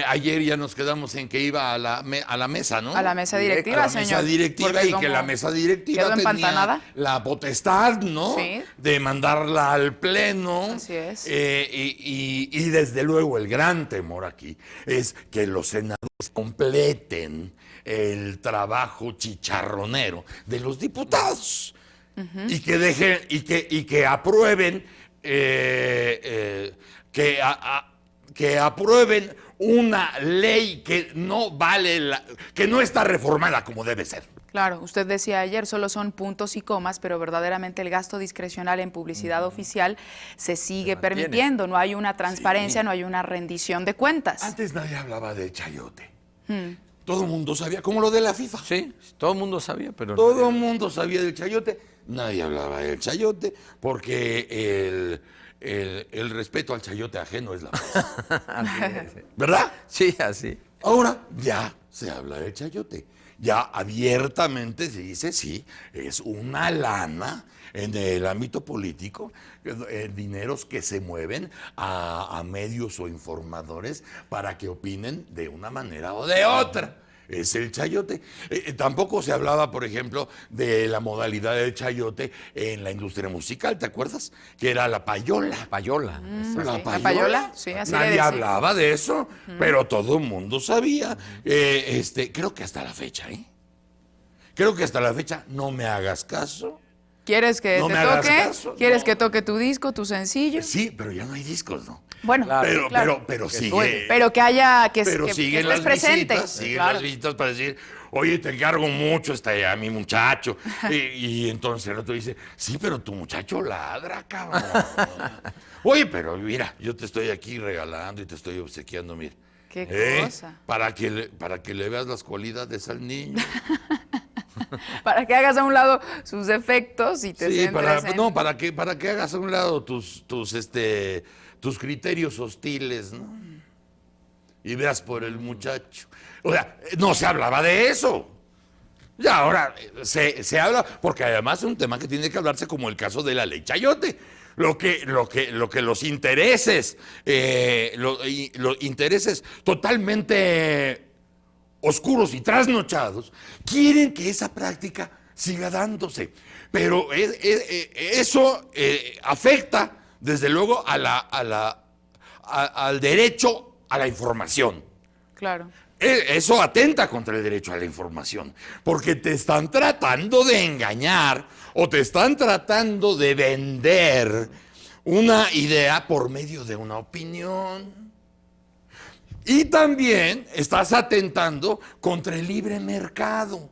Ayer ya nos quedamos en que iba a la mesa, ¿no? A la mesa directiva, señor. A la mesa directiva, y que la mesa directiva quedó empantanada. tenía la potestad, ¿no? Sí. De mandarla al pleno. Así es. Y desde luego el gran temor aquí es que los senadores completen el trabajo chicharronero de los diputados y que dejen y que aprueben que aprueben una ley que no vale que no está reformada como debe ser. Claro, usted decía ayer, solo son puntos y comas, pero verdaderamente el gasto discrecional en publicidad oficial se sigue permitiendo. No hay una transparencia, no hay una rendición de cuentas. Antes nadie hablaba del chayote. Todo el mundo sabía, como lo de la FIFA. Sí, todo el mundo sabía, pero... Todo el mundo sabía del chayote. Nadie hablaba del chayote porque el respeto al chayote ajeno es la paz. ¿Verdad? Sí, así. Ahora ya se habla del chayote. Ya abiertamente se dice, sí, es una lana en el ámbito político, dineros que se mueven a medios o informadores para que opinen de una manera o de otra. Es el chayote. Tampoco se hablaba, por ejemplo, de la modalidad del chayote en la industria musical, ¿te acuerdas? Que era la payola. Payola. ¿La payola? ¿La payola? Sí, así Nadie le decía. hablaba de eso, pero todo el mundo sabía. Creo que hasta la fecha, Creo que hasta la fecha, no me hagas caso. ¿Quieres que No te me hagas toque? caso, ¿Quieres no. que toque tu disco, tu sencillo? Sí, pero ya no hay discos, ¿no? Bueno, Pero, pero sigue. Pero que haya, que Siguen estés las presente. visitas, siguen Claro. las visitas para decir, oye, te encargo mucho, está allá mi muchacho. y entonces el otro dice, sí, pero tu muchacho ladra, cabrón. Oye, pero mira, yo te estoy aquí regalando y te estoy obsequiando, mira. Qué cosa. Para que le veas las cualidades al niño. Para que hagas a un lado sus defectos y te Sí, centres en... para que hagas a un lado tus criterios hostiles, ¿no? Y veas por el muchacho. O sea, no se hablaba de eso. Ya ahora se habla, porque además es un tema que tiene que hablarse como el caso de la ley Chayote. Lo que los intereses, los intereses totalmente oscuros y trasnochados, quieren que esa práctica siga dándose. Pero eso afecta, desde luego, al derecho a la información. Claro. Eso atenta contra el derecho a la información, porque te están tratando de engañar o te están tratando de vender una idea por medio de una opinión. Y también estás atentando contra el libre mercado,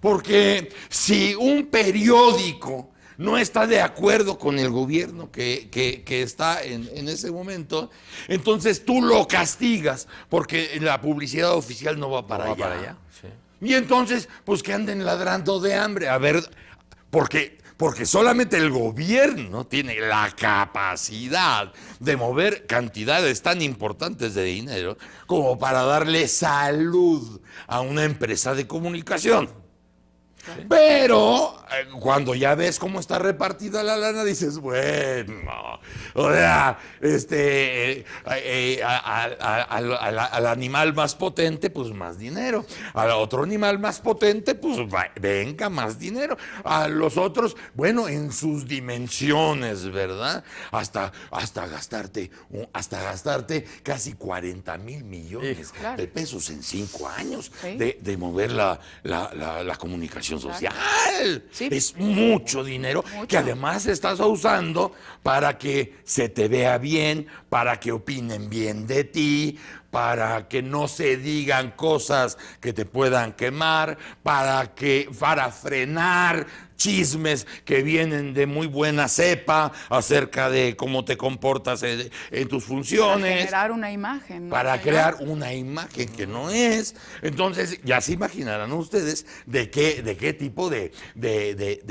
porque si un periódico no está de acuerdo con el gobierno que está en ese momento, entonces tú lo castigas porque la publicidad oficial no va para allá. Sí. Y entonces, pues que anden ladrando de hambre. A ver, porque solamente el gobierno tiene la capacidad de mover cantidades tan importantes de dinero como para darle salud a una empresa de comunicación. Pero cuando ya ves cómo está repartida la lana, dices, bueno, o sea, al animal más potente, pues más dinero. Al otro animal más potente, pues venga, más dinero. A los otros, bueno, en sus dimensiones, ¿verdad? Hasta gastarte casi 40,000 millones de pesos en 5 años de mover la comunicación social. Sí. Es mucho dinero que además estás usando para que se te vea bien, para que opinen bien de ti, para que no se digan cosas que te puedan quemar, para frenar chismes que vienen de muy buena cepa acerca de cómo te comportas en tus funciones. Para generar una imagen, ¿no? Para crear una imagen que no es. Entonces, ya se imaginarán ustedes de qué tipo de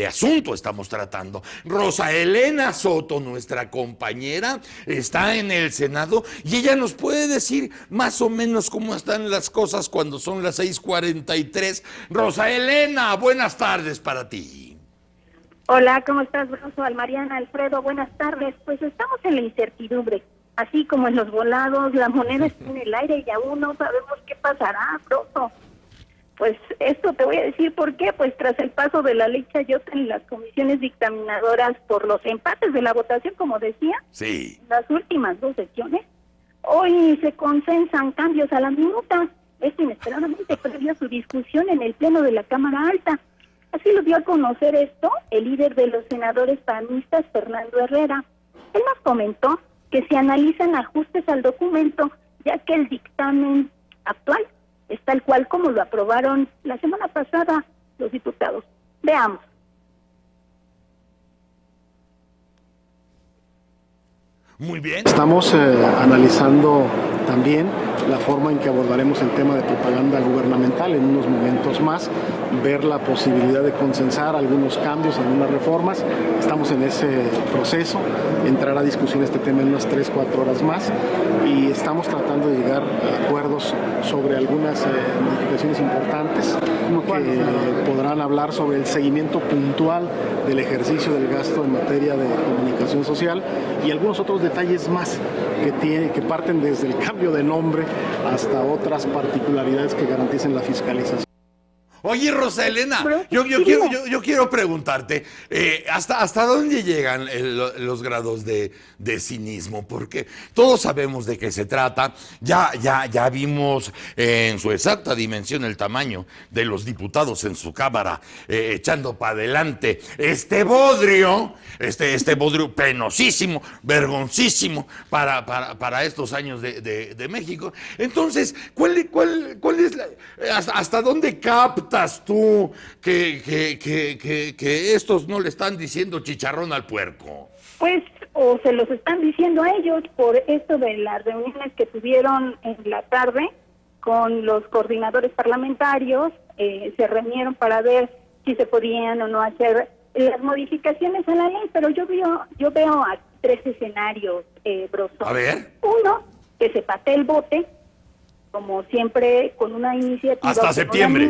asunto estamos tratando. Rosa Elena Soto, nuestra compañera, está en el Senado y ella nos puede decir más o menos cómo están las cosas cuando son las 6:43. Rosa Elena, buenas tardes para ti. Hola, ¿cómo estás, Broso? Mariana, Alfredo, buenas tardes. Pues estamos en la incertidumbre, así como en los volados, la moneda está en el aire y aún no sabemos qué pasará, Broso. Pues esto te voy a decir por qué, pues tras el paso de la ley Chayote en las comisiones dictaminadoras por los empates de la votación, como decía, sí, las últimas 2 sesiones, hoy se consensan cambios a la minuta, esto inesperadamente previo a su discusión en el Pleno de la Cámara Alta. Así lo dio a conocer esto el líder de los senadores panistas, Fernando Herrera. Él nos comentó que se analizan ajustes al documento, ya que el dictamen actual es tal cual como lo aprobaron la semana pasada los diputados. Veamos. Muy bien. Estamos analizando también la forma en que abordaremos el tema de propaganda gubernamental en unos momentos más, ver la posibilidad de consensar algunos cambios, algunas reformas. Estamos en ese proceso, entrará a discusión este tema en unas 3-4 horas más y estamos tratando de llegar a acuerdos sobre algunas modificaciones importantes que podrán hablar sobre el seguimiento puntual del ejercicio del gasto en materia de comunicación social y algunos otros detalles más que parten desde el cambio de nombre hasta otras particularidades que garanticen la fiscalización. Oye, Rosa Elena, yo quiero preguntarte, ¿hasta dónde llegan los grados de cinismo? Porque todos sabemos de qué se trata, ya vimos en su exacta dimensión el tamaño de los diputados en su Cámara, echando para adelante este bodrio penosísimo, vergoncísimo para estos años de México. Entonces, ¿cuál es hasta dónde captas tú que estos no le están diciendo chicharrón al puerco? Pues, o se los están diciendo a ellos por esto de las reuniones que tuvieron en la tarde con los coordinadores parlamentarios, se reunieron para ver si se podían o no hacer las modificaciones a la ley, pero yo veo a 3 escenarios, Broso. A ver. Uno, que se patee el bote, como siempre, con una iniciativa. Hasta septiembre.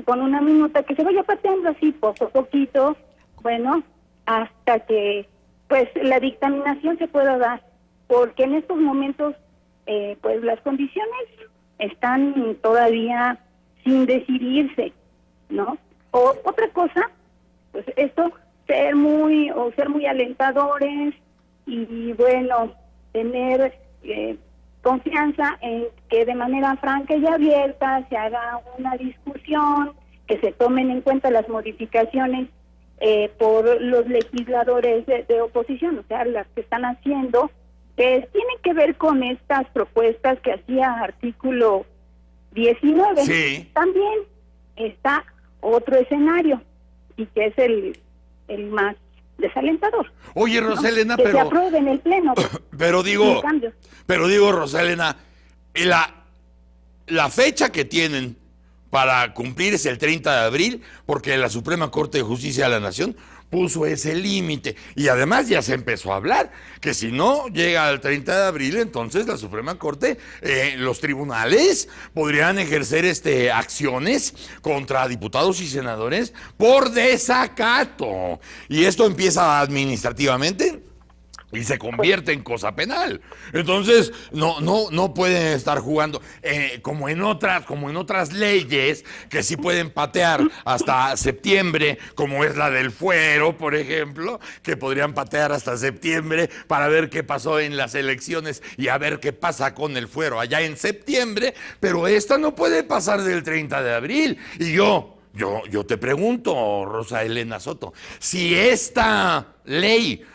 Con una minuta, que se vaya pateando así poco a poquito, bueno, hasta que pues la dictaminación se pueda dar, porque en estos momentos pues las condiciones están todavía sin decidirse, ¿no? O otra cosa, pues esto, ser muy alentadores y bueno, tener confianza en que de manera franca y abierta se haga una discusión, que se tomen en cuenta las modificaciones por los legisladores de oposición, o sea, las que están haciendo, que tienen que ver con estas propuestas que hacía artículo 19. Sí. También está otro escenario, y que es el más desalentador. Oye, Rosa Elena, que se apruebe en el Pleno. Pero digo, Rosa Elena, la fecha que tienen para cumplir es el 30 de abril, porque la Suprema Corte de Justicia de la Nación puso ese límite. Y además ya se empezó a hablar que si no llega al 30 de abril, entonces la Suprema Corte, los tribunales podrían ejercer acciones contra diputados y senadores por desacato. Y esto empieza administrativamente y se convierte en cosa penal. Entonces, no pueden estar jugando como en otras leyes que sí pueden patear hasta septiembre, como es la del fuero, por ejemplo, que podrían patear hasta septiembre para ver qué pasó en las elecciones y a ver qué pasa con el fuero allá en septiembre, pero esta no puede pasar del 30 de abril. Y yo te pregunto, Rosa Elena Soto, si esta ley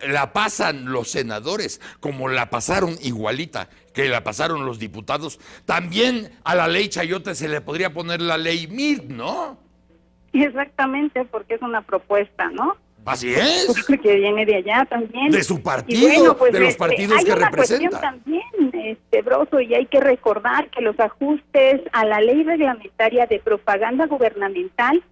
la pasan los senadores, como la pasaron igualita que la pasaron los diputados, también a la ley Chayote se le podría poner la ley Meade, ¿no? Exactamente, porque es una propuesta, ¿no? Así es. Que viene de allá también. De su partido, de los partidos que representa. También, Broso, y hay que recordar que los ajustes a la ley reglamentaria de propaganda gubernamental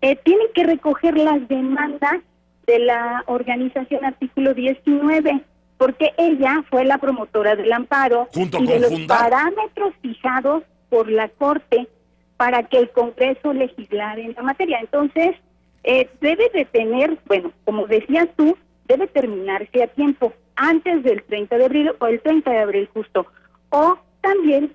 tienen que recoger las demandas de la organización artículo 19, porque ella fue la promotora del amparo junto y con de los Fundar. parámetros fijados por la Corte para que el Congreso legislara en la materia. Entonces, debe de tener, bueno, como decías tú, debe terminarse a tiempo, antes del 30 de abril o el 30 de abril justo. O también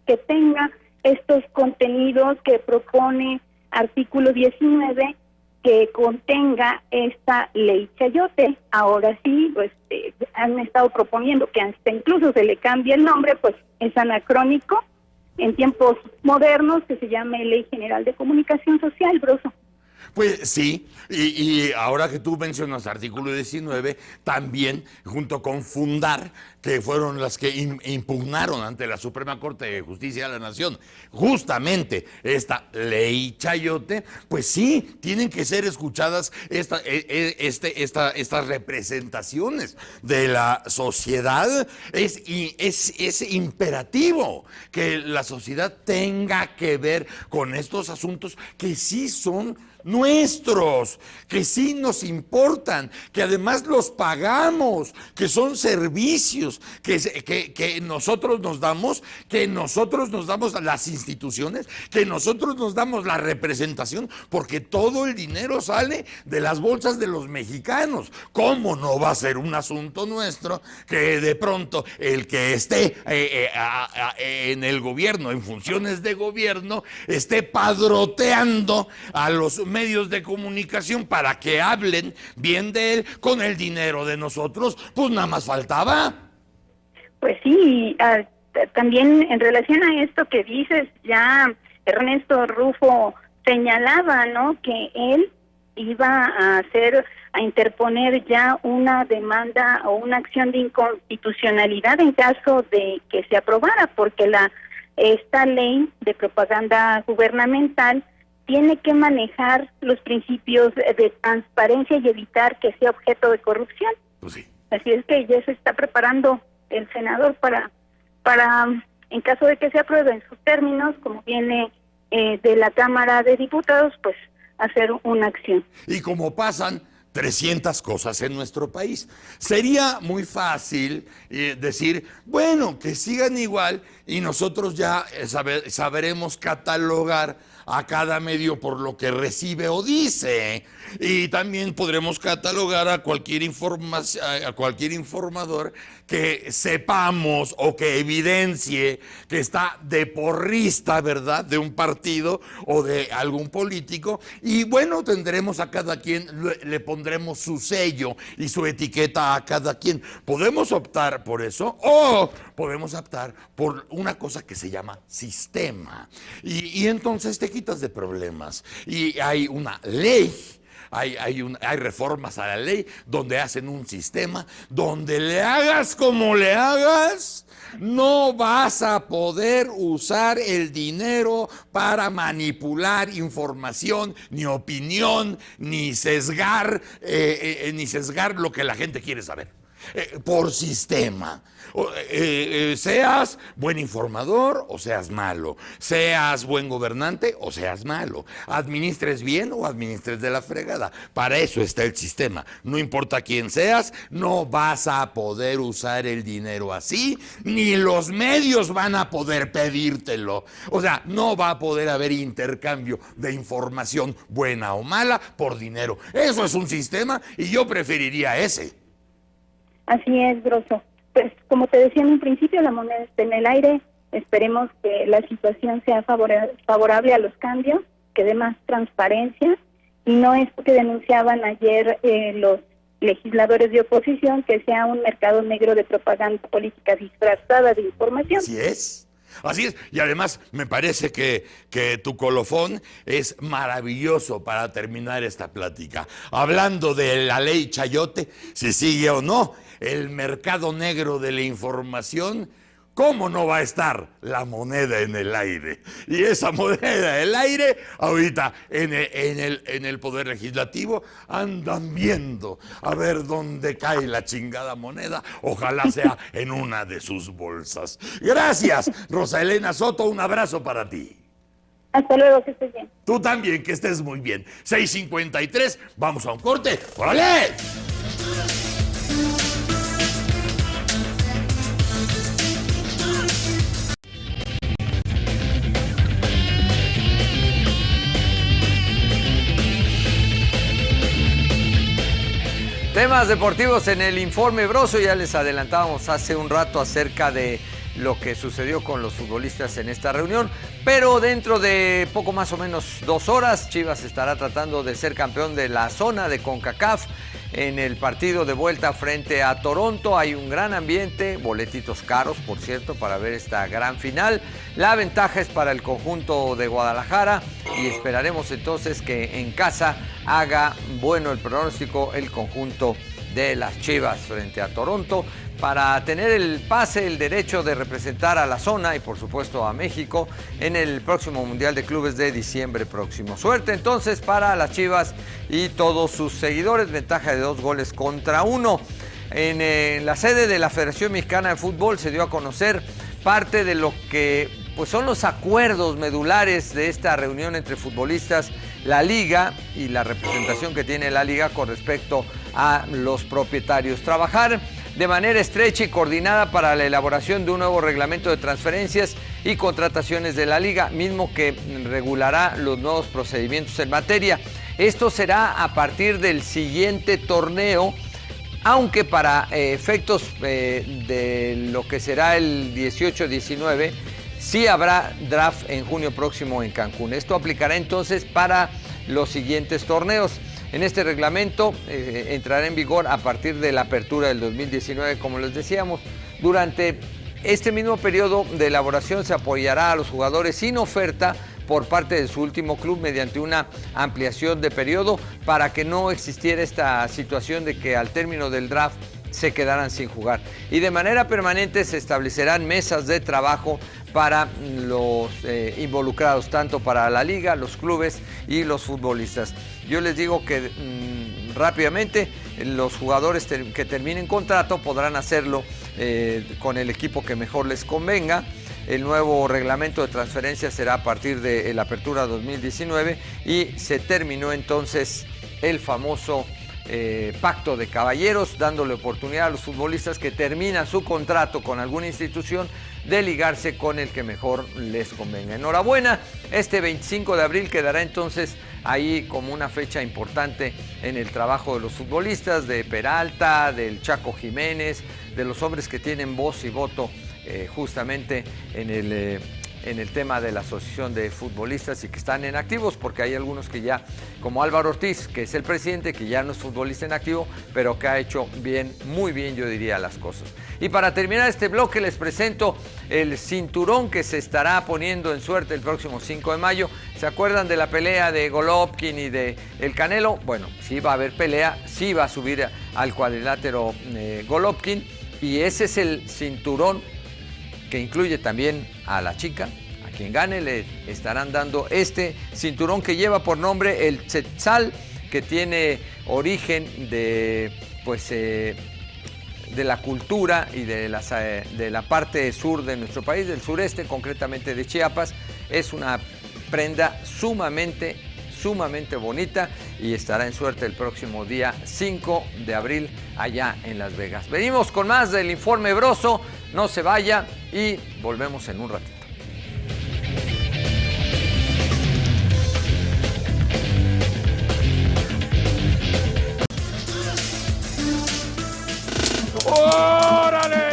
que tenga estos contenidos que propone artículo 19, que contenga esta ley Chayote. Ahora sí, pues han estado proponiendo que hasta incluso se le cambie el nombre, pues es anacrónico en tiempos modernos, que se llame Ley General de Comunicación Social, Broso. Pues sí, y ahora que tú mencionas artículo 19, también junto con Fundar, que fueron las que impugnaron ante la Suprema Corte de Justicia de la Nación justamente esta ley Chayote, pues sí, tienen que ser escuchadas estas representaciones de la sociedad. Es imperativo que la sociedad tenga que ver con estos asuntos que sí son nuestros, que sí nos importan, que además los pagamos, que son servicios que nosotros nos damos, a las instituciones, que nosotros nos damos la representación, porque todo el dinero sale de las bolsas de los mexicanos. ¿Cómo no va a ser un asunto nuestro que de pronto el que esté en el gobierno, en funciones de gobierno, esté padroteando a los medios de comunicación para que hablen bien de él con el dinero de nosotros? Pues nada más faltaba. Pues sí, también en relación a esto que dices, ya Ernesto Rufo señalaba, ¿no?, que él iba a interponer ya una demanda o una acción de inconstitucionalidad en caso de que se aprobara, porque esta ley de propaganda gubernamental tiene que manejar los principios de transparencia y evitar que sea objeto de corrupción. Pues sí. Así es que ya se está preparando el senador para en caso de que se apruebe en sus términos, como viene de la Cámara de Diputados, pues hacer una acción. Y como pasan 300 cosas en nuestro país, sería muy fácil decir, bueno, que sigan igual y nosotros ya saberemos catalogar a cada medio por lo que recibe o dice, y también podremos catalogar a cualquier informador que sepamos o que evidencie que está de porrista, ¿verdad?, de un partido o de algún político, y bueno, tendremos a cada quien, le pondremos su sello y su etiqueta a cada quien. Podemos optar por eso o podemos optar por una cosa que se llama sistema, y entonces te quitas de problemas, y hay una ley. Hay reformas a la ley donde hacen un sistema donde le hagas como le hagas, no vas a poder usar el dinero para manipular información, ni opinión, ni sesgar lo que la gente quiere saber. Por sistema. Seas buen informador o seas malo, seas buen gobernante o seas malo, administres bien o administres de la fregada. Para eso está el sistema. No importa quién seas, no vas a poder usar el dinero así, ni los medios van a poder pedírtelo. O sea, no va a poder haber intercambio de información buena o mala por dinero. Eso es un sistema y yo preferiría ese. Así es, Grosso. Pues como te decía en un principio, la moneda está en el aire. Esperemos que la situación sea favorable a los cambios, que dé más transparencia, y no esto que denunciaban ayer los legisladores de oposición, que sea un mercado negro de propaganda política disfrazada de información. Así es. Así es, y además me parece que tu colofón es maravilloso para terminar esta plática. Hablando de la ley Chayote, si sigue o no, el mercado negro de la información, ¿cómo no va a estar la moneda en el aire? Y esa moneda en el aire, ahorita en el Poder Legislativo, andan viendo a ver dónde cae la chingada moneda. Ojalá sea en una de sus bolsas. Gracias, Rosa Elena Soto, un abrazo para ti. Hasta luego, que estés bien. Tú también, que estés muy bien. 6:53, vamos a un corte. ¡Órale! Temas deportivos en el Informe Broso. Ya les adelantábamos hace un rato acerca de lo que sucedió con los futbolistas en esta reunión, pero dentro de poco más o menos 2 horas, Chivas estará tratando de ser campeón de la zona de CONCACAF en el partido de vuelta frente a Toronto. Hay un gran ambiente, boletitos caros, por cierto, para ver esta gran final. La ventaja es para el conjunto de Guadalajara y esperaremos entonces que en casa haga bueno el pronóstico el conjunto de las Chivas frente a Toronto para tener el pase, el derecho de representar a la zona y por supuesto a México en el próximo Mundial de Clubes de diciembre próximo. Suerte entonces para las Chivas y todos sus seguidores, ventaja de 2-1. En la sede de la Federación Mexicana de Fútbol se dio a conocer parte de lo que pues son los acuerdos medulares de esta reunión entre futbolistas, la Liga y la representación que tiene la Liga con respecto a los propietarios. Trabajar de manera estrecha y coordinada para la elaboración de un nuevo reglamento de transferencias y contrataciones de la Liga, mismo que regulará los nuevos procedimientos en materia. Esto será a partir del siguiente torneo, aunque para efectos de lo que será el 18-19, sí habrá draft en junio próximo en Cancún. Esto aplicará entonces para los siguientes torneos. En este reglamento entrará en vigor a partir de la apertura del 2019, como les decíamos. Durante este mismo periodo de elaboración se apoyará a los jugadores sin oferta por parte de su último club mediante una ampliación de periodo para que no existiera esta situación de que al término del draft se quedaran sin jugar. Y de manera permanente se establecerán mesas de trabajo para los involucrados, tanto para la liga, los clubes y los futbolistas. Yo les digo que rápidamente los jugadores que terminen contrato podrán hacerlo con el equipo que mejor les convenga. El nuevo reglamento de transferencias será a partir de la apertura 2019 y se terminó entonces el famoso pacto de caballeros, dándole oportunidad a los futbolistas que terminan su contrato con alguna institución de ligarse con el que mejor les convenga. Enhorabuena, este 25 de abril quedará entonces ahí como una fecha importante en el trabajo de los futbolistas, de Peralta, del Chaco Jiménez, de los hombres que tienen voz y voto justamente en el tema de la asociación de futbolistas y que están en activos, porque hay algunos que ya, como Álvaro Ortiz, que es el presidente, que ya no es futbolista en activo, pero que ha hecho bien, muy bien, yo diría, las cosas. Y para terminar este bloque les presento el cinturón que se estará poniendo en suerte el próximo 5 de mayo. ¿Se acuerdan de la pelea de Golovkin y de El Canelo? Bueno, sí va a haber pelea, sí va a subir al cuadrilátero Golovkin, y ese es el cinturón que incluye también a la chica. A quien gane le estarán dando este cinturón que lleva por nombre el Tzetzal, que tiene origen de la cultura y de la parte sur de nuestro país, del sureste, concretamente de Chiapas. Es una prenda sumamente bonita y estará en suerte el próximo día 5 de abril allá en Las Vegas. Venimos con más del Informe Broso, no se vaya y volvemos en un ratito. ¡Órale!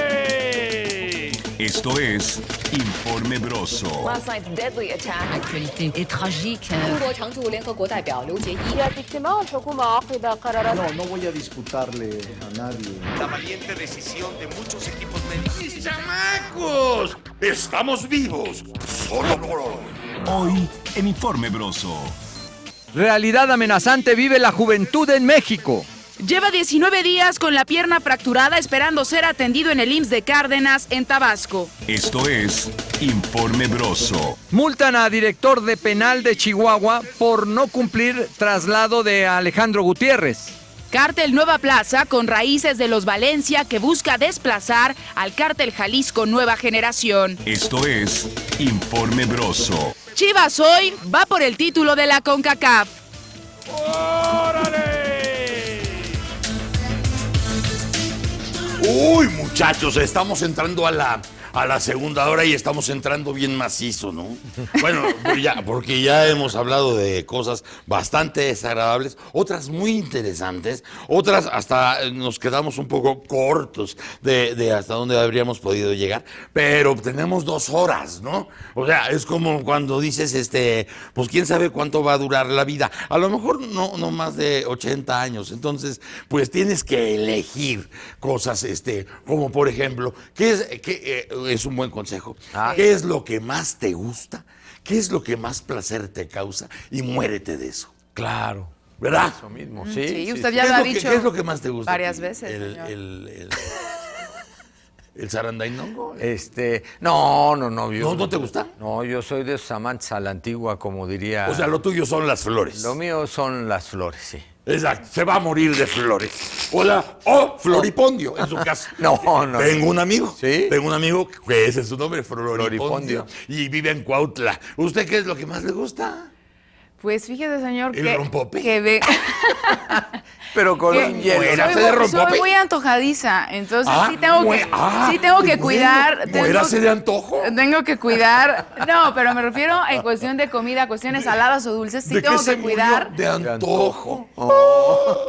Esto es Informe Broso. Actualité est tragique. 中国常驻联合国代表刘结一。 No voy a disputarle a nadie. La valiente decisión de muchos equipos médicos. ¡Mis chamacos! ¡Estamos vivos! Solo por hoy. Hoy en Informe Broso. Realidad amenazante vive la juventud en México. Lleva 19 días con la pierna fracturada esperando ser atendido en el IMSS de Cárdenas, en Tabasco. Esto es Informe Broso. Multan a director de penal de Chihuahua por no cumplir traslado de Alejandro Gutiérrez. Cártel Nueva Plaza, con raíces de los Valencia, que busca desplazar al cártel Jalisco Nueva Generación. Esto es Informe Broso. Chivas hoy va por el título de la CONCACAF. Uy, muchachos, estamos entrando a la segunda hora y estamos entrando bien macizo, ¿no? Bueno, porque ya hemos hablado de cosas bastante desagradables, otras muy interesantes, otras hasta nos quedamos un poco cortos de hasta dónde habríamos podido llegar, pero tenemos 2 horas, ¿no? O sea, es como cuando dices, pues quién sabe cuánto va a durar la vida. A lo mejor no más de 80 años, entonces, pues tienes que elegir cosas, como por ejemplo, ¿qué es un buen consejo? ¿Qué es lo que más te gusta? ¿Qué es lo que más placer te causa? Y muérete de eso. Claro. ¿Verdad? Eso mismo, Sí, usted ya lo ha dicho. ¿Qué es lo que más te gusta? Varias veces, ¿El zarandainongo? No. ¿No te gusta? No, yo soy de esos amantes a la antigua, como diría. O sea, lo tuyo son las flores. Lo mío son las flores, sí. Exacto, se va a morir de flores. O floripondio, en su caso. No. Tengo un amigo. ¿Sí? Tengo un amigo que ese es su nombre, Floripondio. Y vive en Cuautla. ¿Usted qué es lo que más le gusta? Pues fíjese, señor, ¿El rompope? que ve... Pero con un hielo. Soy muy antojadiza, entonces sí tengo que cuidar. Muérase de antojo. Tengo que cuidar. No, pero me refiero en cuestión de comida, cuestiones saladas o dulces, sí tengo que cuidar. De antojo.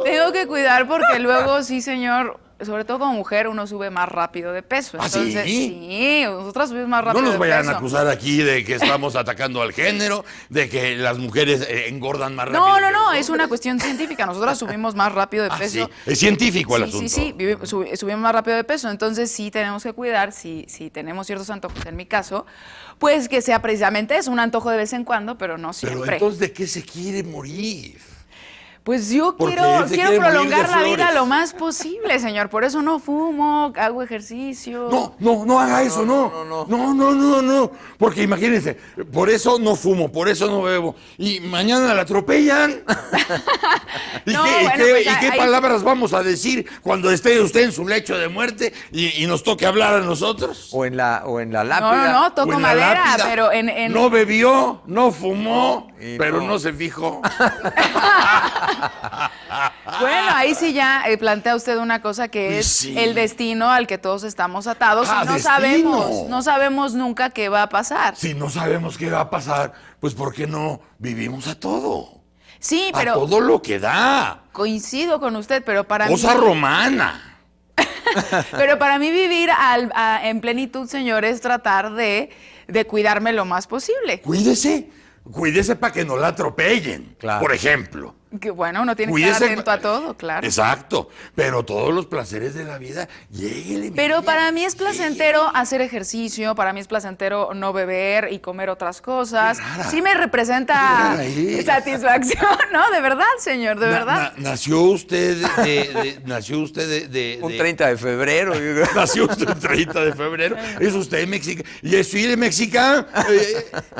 Tengo que cuidar porque luego sí, señor. Sobre todo como mujer, uno sube más rápido de peso. Entonces, sí, nosotras subimos más rápido de peso. No nos vayan a acusar aquí de que estamos atacando al género, de que las mujeres engordan más rápido. No, es una cuestión científica. Nosotras subimos más rápido de peso. Sí. Es científico el asunto. Sí, subimos más rápido de peso. Entonces sí tenemos que cuidar, si tenemos ciertos antojos, en mi caso, pues que sea precisamente eso, un antojo de vez en cuando, pero no siempre. Pero entonces, ¿de qué se quiere morir? Pues yo quiero prolongar la vida lo más posible, señor. Por eso no fumo, hago ejercicio. No haga eso, no. Porque imagínense, por eso no fumo, por eso no bebo. Y mañana la atropellan. ¿Y qué palabras vamos a decir cuando esté usted en su lecho de muerte y nos toque hablar a nosotros? O en la lápida. No, toco madera, pero No bebió, no fumó, pero no se fijó. Bueno, ahí sí ya plantea usted una cosa que es el destino al que todos estamos atados y no sabemos nunca qué va a pasar. Si no sabemos qué va a pasar, pues ¿por qué no vivimos a todo? Sí, pero... A todo lo que da. Coincido con usted, pero para mí... Cosa romana. Pero para mí vivir en plenitud, señor, es tratar de cuidarme lo más posible. Cuídese para que no la atropellen, por ejemplo. Que bueno, uno tiene que estar atento a todo, claro. Exacto, pero todos los placeres de la vida, lléguele. Pero para mí es placentero hacer ejercicio, para mí es placentero no beber y comer otras cosas. Sí me representa satisfacción, ¿no? De verdad, señor, de verdad. Nació usted de un 30 de febrero. Nació usted un 30 de febrero. ¿Es usted mexicano? ¿Y es de mexicano?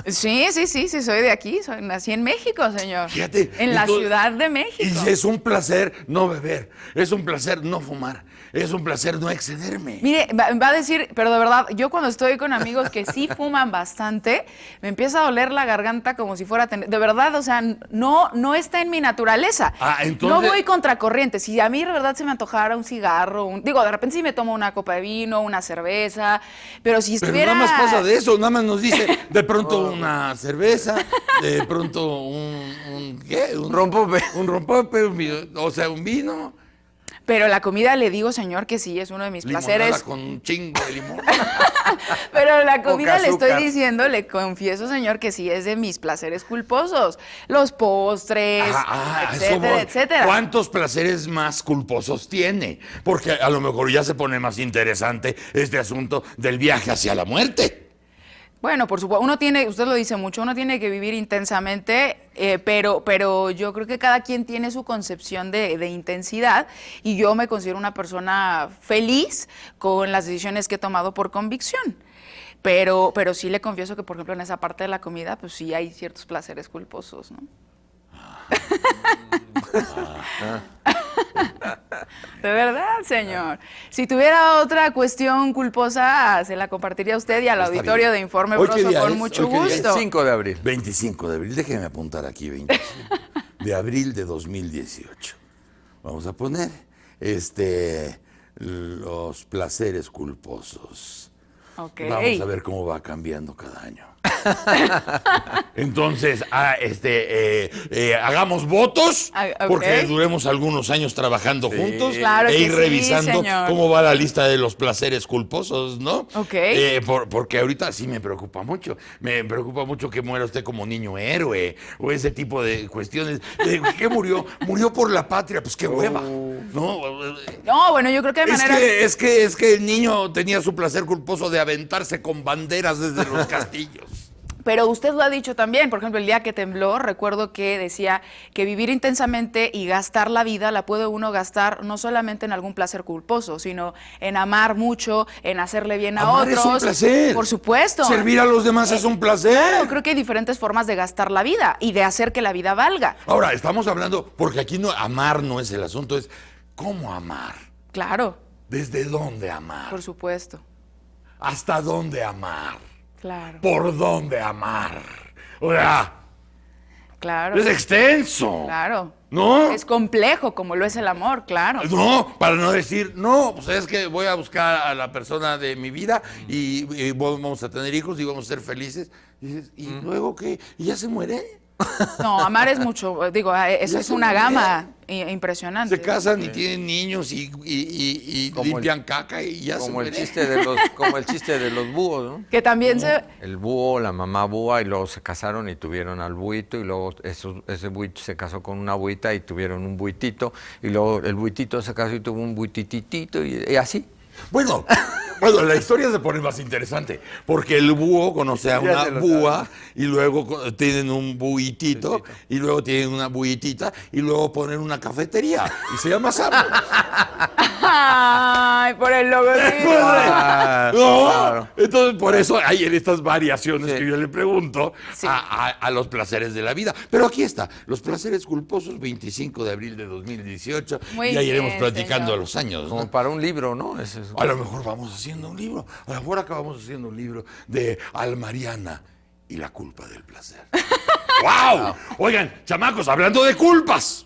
Sí, soy de aquí. Nací en México, señor. Fíjate. En la Ciudad de México. Y es un placer no beber, es un placer no fumar, es un placer no excederme. Mire, va a decir, pero de verdad, yo cuando estoy con amigos que sí fuman bastante, me empieza a doler la garganta como si fuera... De verdad, o sea, no está en mi naturaleza. Entonces... No voy contracorriente. Si a mí de verdad se me antojara un cigarro, de repente sí me tomo una copa de vino, una cerveza, pero si estuviera... Pero nada más pasa de eso, nada más nos dice de pronto una cerveza, de pronto ¿qué? Un rompope, o sea, un vino. Pero la comida, le digo, señor, que sí, es uno de mis Limonada placeres. con un chingo de limón. Pero la comida, le azúcar. estoy diciendo, le confieso, señor, que sí es de mis placeres culposos. Los postres, etcétera, etcétera. ¿Cuántos placeres más culposos tiene? Porque a lo mejor ya se pone más interesante este asunto del viaje hacia la muerte. Bueno, por supuesto, uno tiene, usted lo dice mucho, uno tiene que vivir intensamente, pero yo creo que cada quien tiene su concepción de intensidad y yo me considero una persona feliz con las decisiones que he tomado por convicción. Pero sí le confieso que, por ejemplo, en esa parte de la comida, pues sí hay ciertos placeres culposos, ¿no? De verdad, señor. Si tuviera otra cuestión culposa, se la compartiría a usted y al auditorio de Informe Broso con mucho gusto. 25 de abril. 25 de abril, déjeme apuntar aquí, 25 de abril de 2018. Vamos a poner los placeres culposos. Ok. Vamos a ver cómo va cambiando cada año. Entonces, hagamos votos porque duremos algunos años trabajando juntos Claro e ir que revisando sí, señor. cómo va la lista de los placeres culposos, ¿no? Ok. Porque ahorita sí me preocupa mucho. Me preocupa mucho que muera usted como niño héroe o ese tipo de cuestiones. ¿Qué murió? Murió por la patria. Pues qué hueva. No, bueno, yo creo que de manera... Es que el niño tenía su placer culposo de aventarse con banderas desde los castillos. Pero usted lo ha dicho también, por ejemplo, el día que tembló, recuerdo que decía que vivir intensamente y gastar la vida la puede uno gastar no solamente en algún placer culposo, sino en amar mucho, en hacerle bien a Amar otros. es un placer. Por supuesto. Servir a los demás es un placer. Claro, creo que hay diferentes formas de gastar la vida y de hacer que la vida valga. Ahora, estamos hablando, porque aquí amar no es el asunto, es cómo amar. Claro. ¿Desde dónde amar? Por supuesto. ¿Hasta dónde amar? Claro. ¿Por dónde amar? O sea, claro. es extenso. Claro. ¿No? Es complejo como lo es el amor, claro. No, para no decir, no, pues es que voy a buscar a la persona de mi vida y vamos a tener hijos y vamos a ser felices. Y dices, ¿y luego qué? ¿Y ya se mueren? No, amar es mucho, digo, eso es una gama impresionante. Se casan y tienen niños y limpian caca y ya se Como el mueren. chiste de los búhos, ¿no? Que también se... El búho, la mamá búa, y luego se casaron y tuvieron al buito, y luego ese buito se casó con una buita y tuvieron un buitito, y luego el buitito se casó y tuvo un buitititito, y así. Bueno, la historia se pone más interesante, porque el búho conoce a una búa y luego tienen un buitito y luego tienen una buitita y luego ponen una cafetería y se llama Sapo. Ay, por el logotipo. No, entonces por eso hay en estas variaciones que yo le pregunto a los placeres de la vida. Pero aquí está, los placeres culposos, 25 de abril de 2018. Muy y ahí iremos bien, platicando señor. a los años, ¿no? Como para un libro, ¿no? A lo mejor vamos haciendo un libro. A lo mejor acabamos haciendo un libro de Almariana y la culpa del placer. ¡Wow! Oigan, chamacos, hablando de culpas.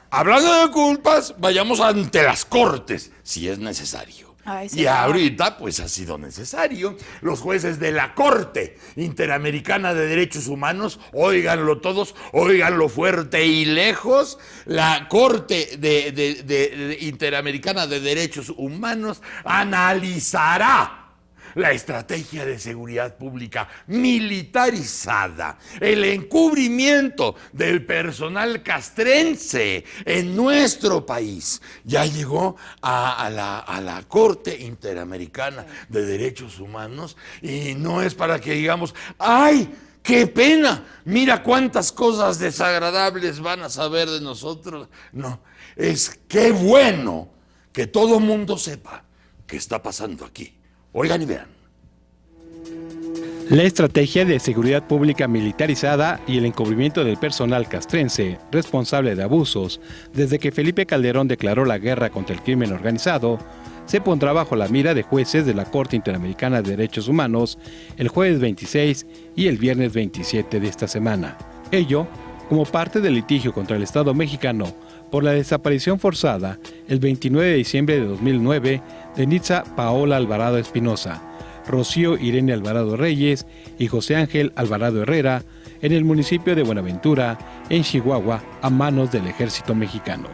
Hablando de culpas, vayamos ante las cortes, si es necesario. Ay, Y señor. ahorita, pues ha sido necesario. Los jueces de la Corte Interamericana de Derechos Humanos, óiganlo todos, óiganlo fuerte y lejos, la Corte Interamericana de Derechos Humanos analizará la estrategia de seguridad pública militarizada, el encubrimiento del personal castrense en nuestro país. Ya llegó a la Corte Interamericana de Derechos Humanos y no es para que digamos, ¡ay! ¡Qué pena! Mira cuántas cosas desagradables van a saber de nosotros. No, es qué bueno que todo mundo sepa qué está pasando aquí. Oigan y vean. La estrategia de seguridad pública militarizada y el encubrimiento del personal castrense responsable de abusos desde que Felipe Calderón declaró la guerra contra el crimen organizado se pondrá bajo la mira de jueces de la Corte Interamericana de Derechos Humanos el jueves 26 y el viernes 27 de esta semana. Ello como parte del litigio contra el Estado mexicano por la desaparición forzada el 29 de diciembre de 2009 de Nitza Paola Alvarado Espinosa, Rocío Irene Alvarado Reyes y José Ángel Alvarado Herrera en el municipio de Buenaventura, en Chihuahua, a manos del ejército mexicano.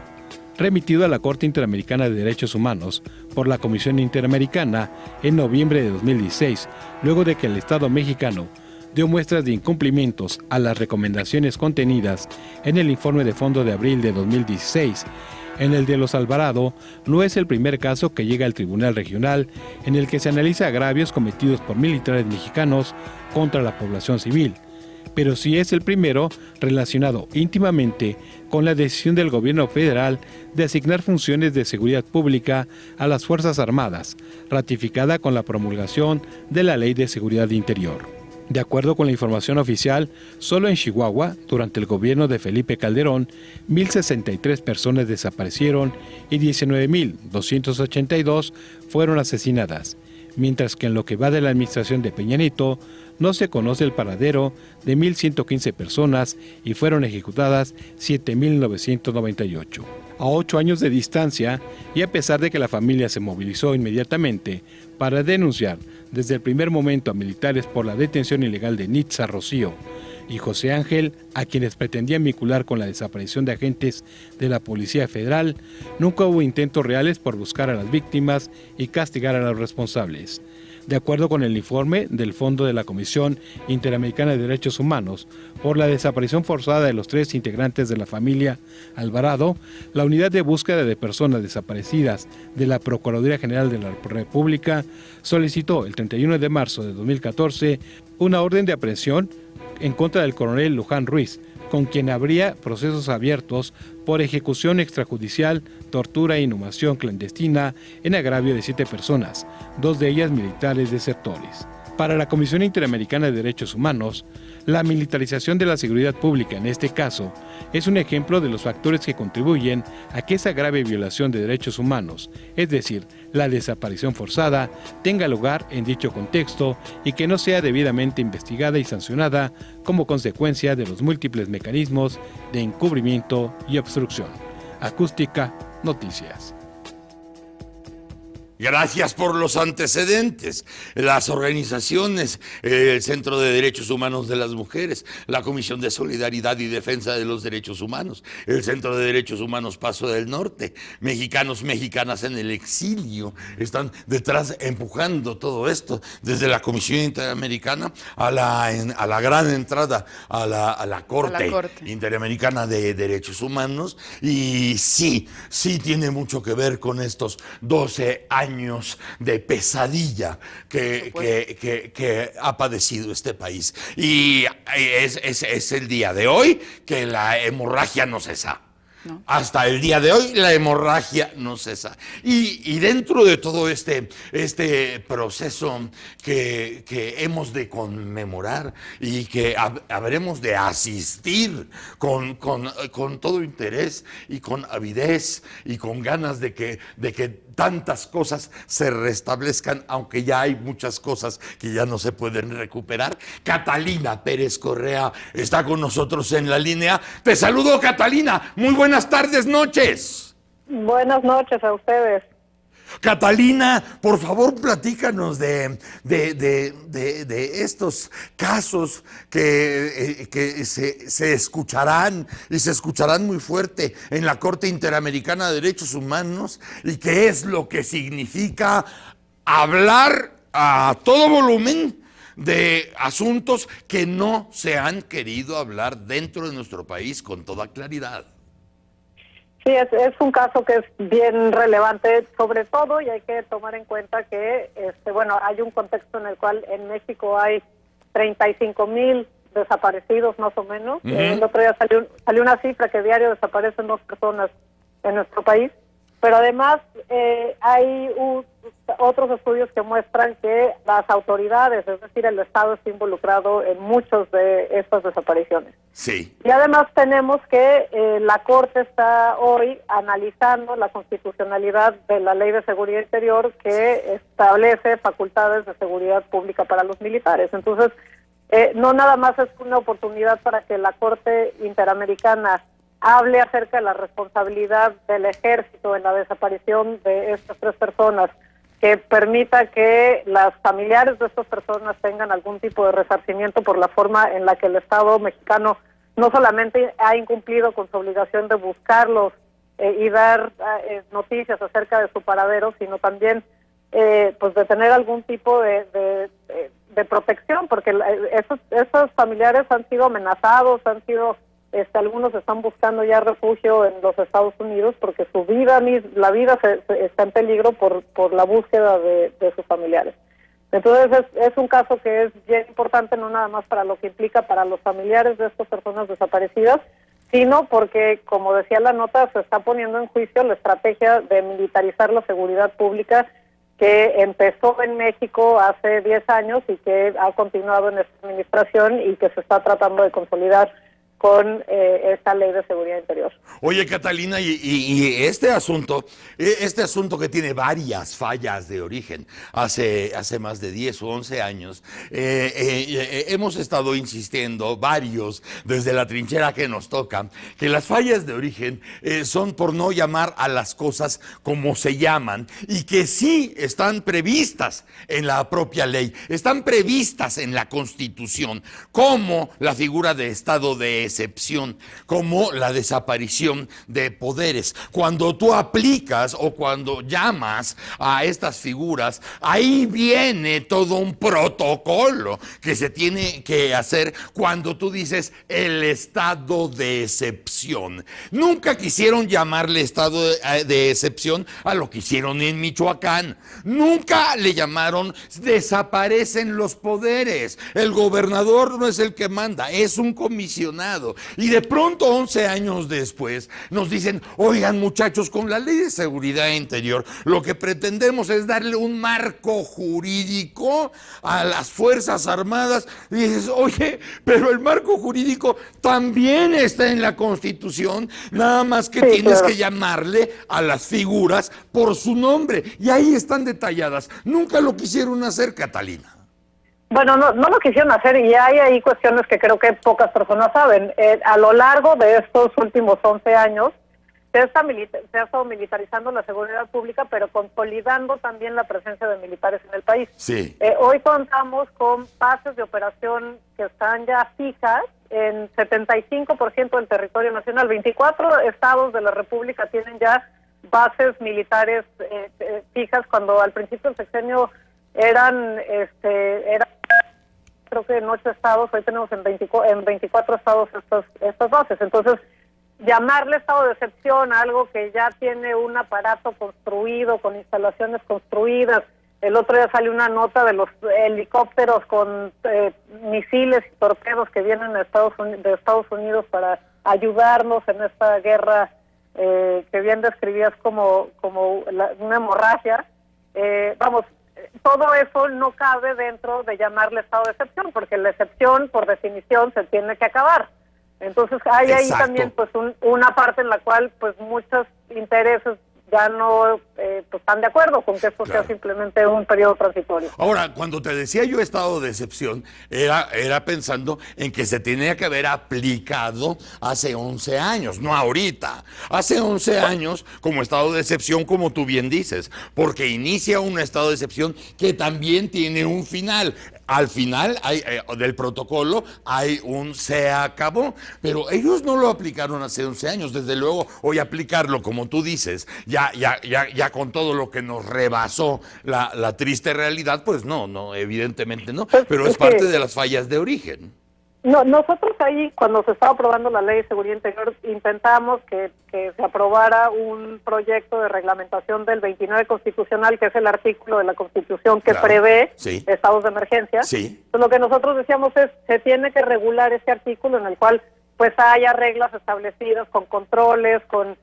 remitido a la Corte Interamericana de Derechos Humanos por la Comisión Interamericana en noviembre de 2016, luego de que el Estado mexicano dio muestras de incumplimientos a las recomendaciones contenidas en el informe de fondo de abril de 2016. En el de los Alvarado, no es el primer caso que llega al Tribunal Regional en el que se analiza agravios cometidos por militares mexicanos contra la población civil, pero sí es el primero relacionado íntimamente con la decisión del gobierno federal de asignar funciones de seguridad pública a las Fuerzas Armadas, ratificada con la promulgación de la Ley de Seguridad Interior. De acuerdo con la información oficial, solo en Chihuahua, durante el gobierno de Felipe Calderón, 1,063 personas desaparecieron y 19,282 fueron asesinadas, mientras que en lo que va de la administración de Peña Nieto, no se conoce el paradero de 1,115 personas y fueron ejecutadas 7,998. A 8 años de distancia, y a pesar de que la familia se movilizó inmediatamente para denunciar desde el primer momento a militares por la detención ilegal de Nitza Rocío y José Ángel, a quienes pretendían vincular con la desaparición de agentes de la Policía Federal, nunca hubo intentos reales por buscar a las víctimas y castigar a los responsables. De acuerdo con el informe del Fondo de la Comisión Interamericana de Derechos Humanos por la desaparición forzada de los 3 integrantes de la familia Alvarado, la Unidad de Búsqueda de Personas Desaparecidas de la Procuraduría General de la República solicitó el 31 de marzo de 2014 una orden de aprehensión en contra del coronel Luján Ruiz, con quien habría procesos abiertos por ejecución extrajudicial, tortura e inhumación clandestina en agravio de 7 personas, 2 de ellas militares desertores. Para la Comisión Interamericana de Derechos Humanos, la militarización de la seguridad pública en este caso es un ejemplo de los factores que contribuyen a que esa grave violación de derechos humanos, es decir, la desaparición forzada, tenga lugar en dicho contexto y que no sea debidamente investigada y sancionada como consecuencia de los múltiples mecanismos de encubrimiento y obstrucción. Acústica Noticias. Gracias por los antecedentes. Las organizaciones, el Centro de Derechos Humanos de las Mujeres, la Comisión de Solidaridad y Defensa de los Derechos Humanos, el Centro de Derechos Humanos Paso del Norte, mexicanos, mexicanas en el exilio, están detrás empujando todo esto, desde la Comisión Interamericana a la gran entrada a la Corte Interamericana de Derechos Humanos. Y sí tiene mucho que ver con estos 12 años de pesadilla que ha padecido este país. Y es el día de hoy que la hemorragia no cesa. No. Hasta el día de hoy la hemorragia no cesa. Y dentro de todo este proceso que hemos de conmemorar y que habremos de asistir con todo interés y con avidez y con ganas de que tantas cosas se restablezcan, aunque ya hay muchas cosas que ya no se pueden recuperar. Catalina Pérez Correa está con nosotros en la línea. Te saludo, Catalina. Muy buenas tardes, noches. Buenas noches a ustedes. Catalina, por favor, platícanos de estos casos que se escucharán y se escucharán muy fuerte en la Corte Interamericana de Derechos Humanos, y qué es lo que significa hablar a todo volumen de asuntos que no se han querido hablar dentro de nuestro país con toda claridad. Sí, es un caso que es bien relevante, sobre todo, y hay que tomar en cuenta que, hay un contexto en el cual en México hay 35,000 desaparecidos más o menos. El otro día salió una cifra que diario desaparecen 2 personas en nuestro país, pero además hay otros estudios que muestran que las autoridades, es decir, el Estado, está involucrado en muchos de estas desapariciones. Sí. Y además tenemos que la Corte está hoy analizando la constitucionalidad de la Ley de Seguridad Interior, que establece facultades de seguridad pública para los militares. Entonces, no nada más es una oportunidad para que la Corte Interamericana hable acerca de la responsabilidad del ejército en la desaparición de estas 3 personas, que permita que las familiares de estas personas tengan algún tipo de resarcimiento por la forma en la que el Estado mexicano no solamente ha incumplido con su obligación de buscarlos y dar noticias acerca de su paradero, sino también pues de tener algún tipo de protección, porque esos familiares han sido amenazados, algunos están buscando ya refugio en los Estados Unidos porque su vida, la vida está en peligro por la búsqueda de sus familiares. Entonces es un caso que es bien importante, no nada más para lo que implica para los familiares de estas personas desaparecidas, sino porque, como decía la nota, se está poniendo en juicio la estrategia de militarizar la seguridad pública que empezó en México hace 10 años y que ha continuado en esta administración y que se está tratando de consolidar con esta ley de seguridad interior. Oye, Catalina, y este asunto que tiene varias fallas de origen, hace más de 10 o 11 años, hemos estado insistiendo, varios, desde la trinchera que nos toca, que las fallas de origen son por no llamar a las cosas como se llaman, y que sí están previstas en la propia ley, están previstas en la Constitución, como la figura de estado de excepción, como la desaparición de poderes. Cuando tú aplicas o cuando llamas a estas figuras, ahí viene todo un protocolo que se tiene que hacer cuando tú dices el estado de excepción. Nunca quisieron llamarle estado de excepción a lo que hicieron en Michoacán. Nunca le llamaron desaparecen los poderes. El gobernador no es el que manda, es un comisionado. Y de pronto 11 años después nos dicen, oigan muchachos, con la ley de seguridad interior lo que pretendemos es darle un marco jurídico a las Fuerzas Armadas. Y dices, oye, pero el marco jurídico también está en la Constitución, nada más que tienes que llamarle a las figuras por su nombre. Y ahí están detalladas. Nunca lo quisieron hacer, Catalina. Bueno, no lo quisieron hacer y hay ahí cuestiones que creo que pocas personas saben. A lo largo de estos últimos 11 años se ha estado militarizando la seguridad pública, pero consolidando también la presencia de militares en el país. Sí. Hoy contamos con bases de operación que están ya fijas en 75% del territorio nacional. 24 estados de la República tienen ya bases militares fijas, cuando al principio del sexenio eran creo que en 8 estados, hoy tenemos en 24 estados estas bases. Entonces, llamarle estado de excepción a algo que ya tiene un aparato construido, con instalaciones construidas. El otro día salió una nota de los helicópteros con misiles y torpedos que vienen de Estados Unidos para ayudarnos en esta guerra que bien describías como una hemorragia. Todo eso no cabe dentro de llamarle estado de excepción, porque la excepción, por definición, se tiene que acabar. Entonces hay ahí también pues una parte en la cual pues muchos intereses ya no pues, están de acuerdo con que esto sea simplemente un periodo transitorio. Ahora, cuando te decía yo estado de excepción, era pensando en que se tenía que haber aplicado hace 11 años, no ahorita. Hace 11 años como estado de excepción, como tú bien dices, porque inicia un estado de excepción que también tiene un final. Al final del protocolo hay un se acabó, pero ellos no lo aplicaron hace 11 años. Desde luego, hoy aplicarlo, como tú dices, ya con todo lo que nos rebasó la triste realidad, pues no, evidentemente no, pero es parte de las fallas de origen. No, nosotros ahí, cuando se estaba aprobando la Ley de Seguridad Interior, intentamos que se aprobara un proyecto de reglamentación del 29 constitucional, que es el artículo de la Constitución que prevé estados de emergencia. Entonces, lo que nosotros decíamos es, se tiene que regular este artículo en el cual pues haya reglas establecidas con controles, con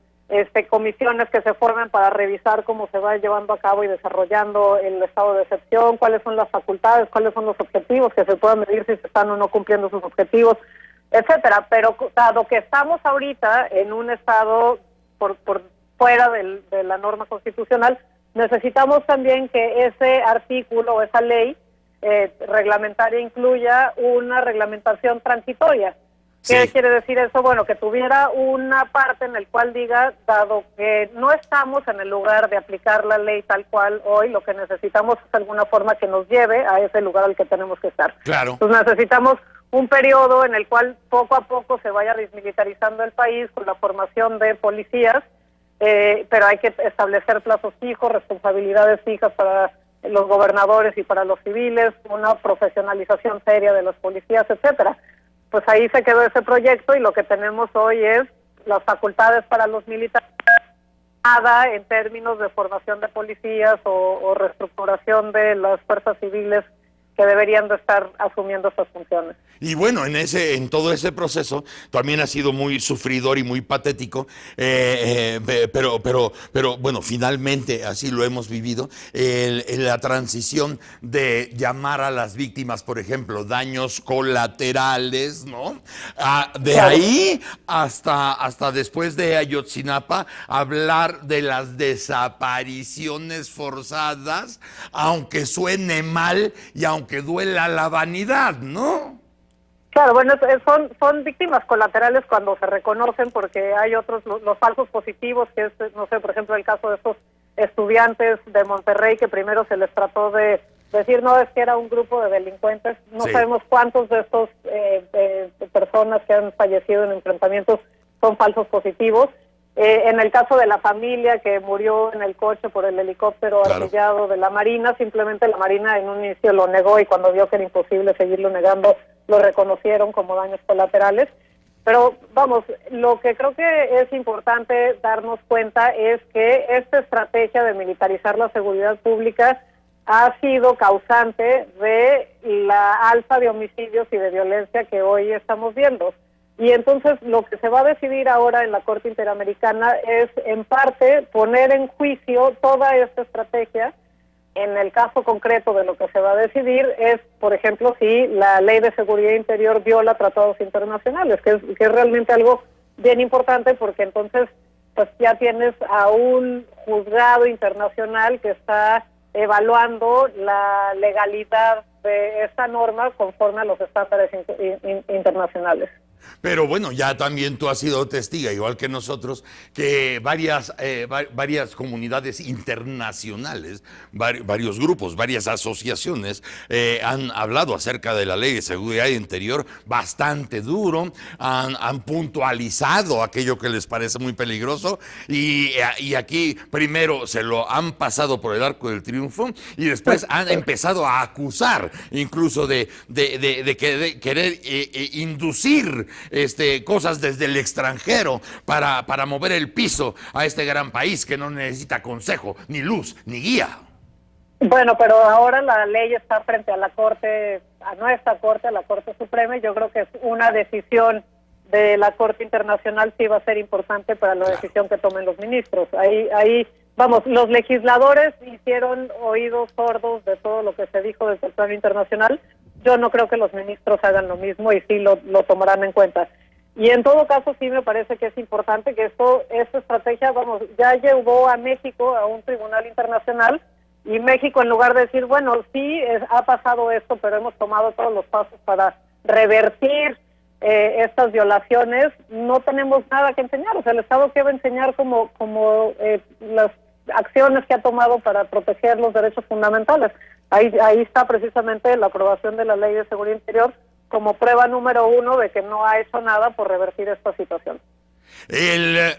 comisiones que se formen para revisar cómo se va llevando a cabo y desarrollando el estado de excepción, cuáles son las facultades, cuáles son los objetivos, que se puedan medir si se están o no cumpliendo sus objetivos, etcétera. Pero dado que estamos ahorita en un estado por fuera de la norma constitucional, necesitamos también que ese artículo o esa ley reglamentaria incluya una reglamentación transitoria. ¿Qué quiere decir eso? Bueno, que tuviera una parte en la cual diga, dado que no estamos en el lugar de aplicar la ley tal cual hoy, lo que necesitamos es alguna forma que nos lleve a ese lugar al que tenemos que estar. Claro. Entonces necesitamos un periodo en el cual poco a poco se vaya desmilitarizando el país con la formación de policías pero hay que establecer plazos fijos, responsabilidades fijas para los gobernadores y para los civiles, una profesionalización seria de los policías, etcétera. Pues ahí se quedó ese proyecto y lo que tenemos hoy es las facultades para los militares, nada en términos de formación de policías o reestructuración de las fuerzas civiles que deberían de estar asumiendo estas funciones. Y bueno, en todo ese proceso también ha sido muy sufridor y muy patético, pero bueno, finalmente así lo hemos vivido, la transición de llamar a las víctimas, por ejemplo, daños colaterales, ¿no? De ahí hasta después de Ayotzinapa, hablar de las desapariciones forzadas, aunque suene mal y aunque duela la vanidad, ¿no? Claro, bueno, son víctimas colaterales cuando se reconocen, porque hay otros, los falsos positivos, que es, no sé, por ejemplo, el caso de estos estudiantes de Monterrey que primero se les trató de decir, no, es que era un grupo de delincuentes. No sabemos cuántos de estos personas que han fallecido en enfrentamientos son falsos positivos. En el caso de la familia que murió en el coche por el helicóptero artillado de la Marina, simplemente la Marina en un inicio lo negó y cuando vio que era imposible seguirlo negando, lo reconocieron como daños colaterales. Pero vamos, lo que creo que es importante darnos cuenta es que esta estrategia de militarizar la seguridad pública ha sido causante de la alza de homicidios y de violencia que hoy estamos viendo. Y entonces lo que se va a decidir ahora en la Corte Interamericana es, en parte, poner en juicio toda esta estrategia. En el caso concreto de lo que se va a decidir es, por ejemplo, si la Ley de Seguridad Interior viola tratados internacionales, que es realmente algo bien importante, porque entonces pues ya tienes a un juzgado internacional que está evaluando la legalidad de esta norma conforme a los estándares internacionales. Pero bueno, ya también tú has sido testiga, igual que nosotros, que varias comunidades internacionales, varios grupos, varias asociaciones han hablado acerca de la Ley de Seguridad Interior bastante duro, han puntualizado aquello que les parece muy peligroso y aquí primero se lo han pasado por el arco del triunfo y después han empezado a acusar incluso de querer inducir cosas desde el extranjero para mover el piso a este gran país que no necesita consejo, ni luz, ni guía. Bueno, pero ahora la ley está frente a la Corte, a nuestra Corte, a la Corte Suprema, y yo creo que es una decisión de la Corte Internacional sí va a ser importante para la decisión que tomen los ministros. Ahí, vamos, los legisladores hicieron oídos sordos de todo lo que se dijo desde el plano internacional. Yo no creo que los ministros hagan lo mismo y sí lo tomarán en cuenta. Y en todo caso sí me parece que es importante que esta estrategia, vamos, ya llevó a México a un tribunal internacional y México, en lugar de decir, bueno, sí ha pasado esto, pero hemos tomado todos los pasos para revertir estas violaciones, no tenemos nada que enseñar. O sea, el Estado que va a enseñar como las acciones que ha tomado para proteger los derechos fundamentales. Ahí está precisamente la aprobación de la Ley de Seguridad Interior como prueba número 1 de que no ha hecho nada por revertir esta situación. El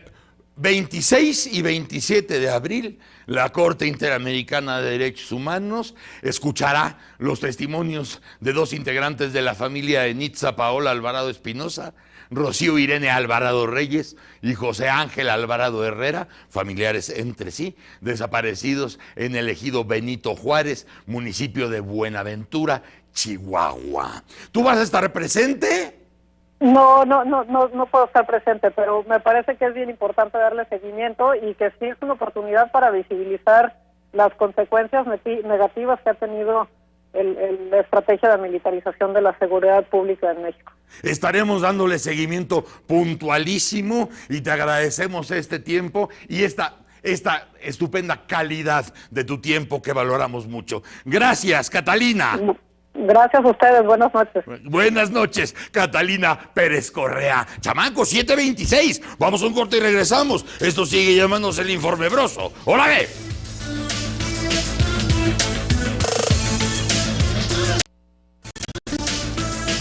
26 y 27 de abril, la Corte Interamericana de Derechos Humanos escuchará los testimonios de 2 integrantes de la familia de Nitza Paola Alvarado Espinosa, Rocío Irene Alvarado Reyes y José Ángel Alvarado Herrera, familiares entre sí, desaparecidos en el ejido Benito Juárez, municipio de Buenaventura, Chihuahua. ¿Tú vas a estar presente? No puedo estar presente, pero me parece que es bien importante darle seguimiento y que sí es una oportunidad para visibilizar las consecuencias negativas que ha tenido la estrategia de militarización de la seguridad pública en México. Estaremos dándole seguimiento puntualísimo y te agradecemos este tiempo y esta estupenda calidad de tu tiempo que valoramos mucho. Gracias, Catalina. Gracias a ustedes, buenas noches. Buenas noches, Catalina Pérez Correa. Chamaco, 7:26. Vamos a un corte y regresamos. Esto sigue llamándose el Informe Broso. ¡Hola, ve!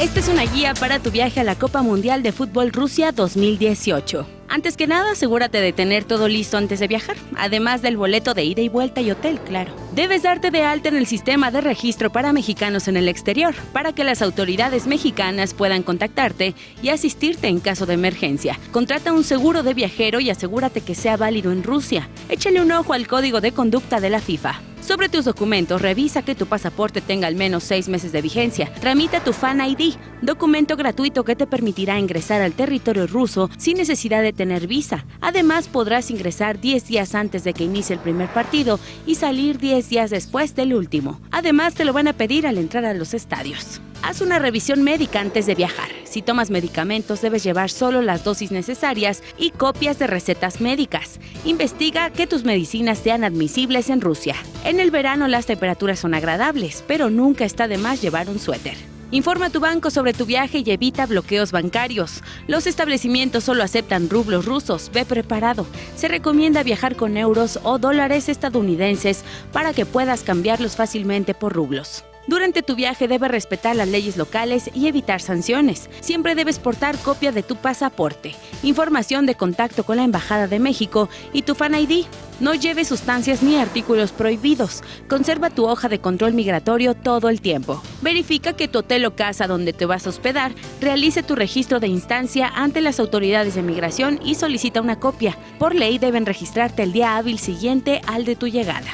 Esta es una guía para tu viaje a la Copa Mundial de Fútbol Rusia 2018. Antes que nada, asegúrate de tener todo listo antes de viajar, además del boleto de ida y vuelta y hotel, claro. Debes darte de alta en el sistema de registro para mexicanos en el exterior, para que las autoridades mexicanas puedan contactarte y asistirte en caso de emergencia. Contrata un seguro de viajero y asegúrate que sea válido en Rusia. Échale un ojo al código de conducta de la FIFA. Sobre tus documentos, revisa que tu pasaporte tenga al menos 6 meses de vigencia. Tramita tu Fan ID, documento gratuito que te permitirá ingresar al territorio ruso sin necesidad de tener visa. Además, podrás ingresar 10 días antes de que inicie el primer partido y salir 10 días después del último. Además, te lo van a pedir al entrar a los estadios. Haz una revisión médica antes de viajar. Si tomas medicamentos, debes llevar solo las dosis necesarias y copias de recetas médicas. Investiga que tus medicinas sean admisibles en Rusia. En el verano las temperaturas son agradables, pero nunca está de más llevar un suéter. Informa a tu banco sobre tu viaje y evita bloqueos bancarios. Los establecimientos solo aceptan rublos rusos. Ve preparado. Se recomienda viajar con euros o dólares estadounidenses para que puedas cambiarlos fácilmente por rublos. Durante tu viaje debes respetar las leyes locales y evitar sanciones. Siempre debes portar copia de tu pasaporte, información de contacto con la Embajada de México y tu Fan ID. No lleves sustancias ni artículos prohibidos. Conserva tu hoja de control migratorio todo el tiempo. Verifica que tu hotel o casa donde te vas a hospedar realice tu registro de instancia ante las autoridades de migración y solicita una copia. Por ley deben registrarte el día hábil siguiente al de tu llegada.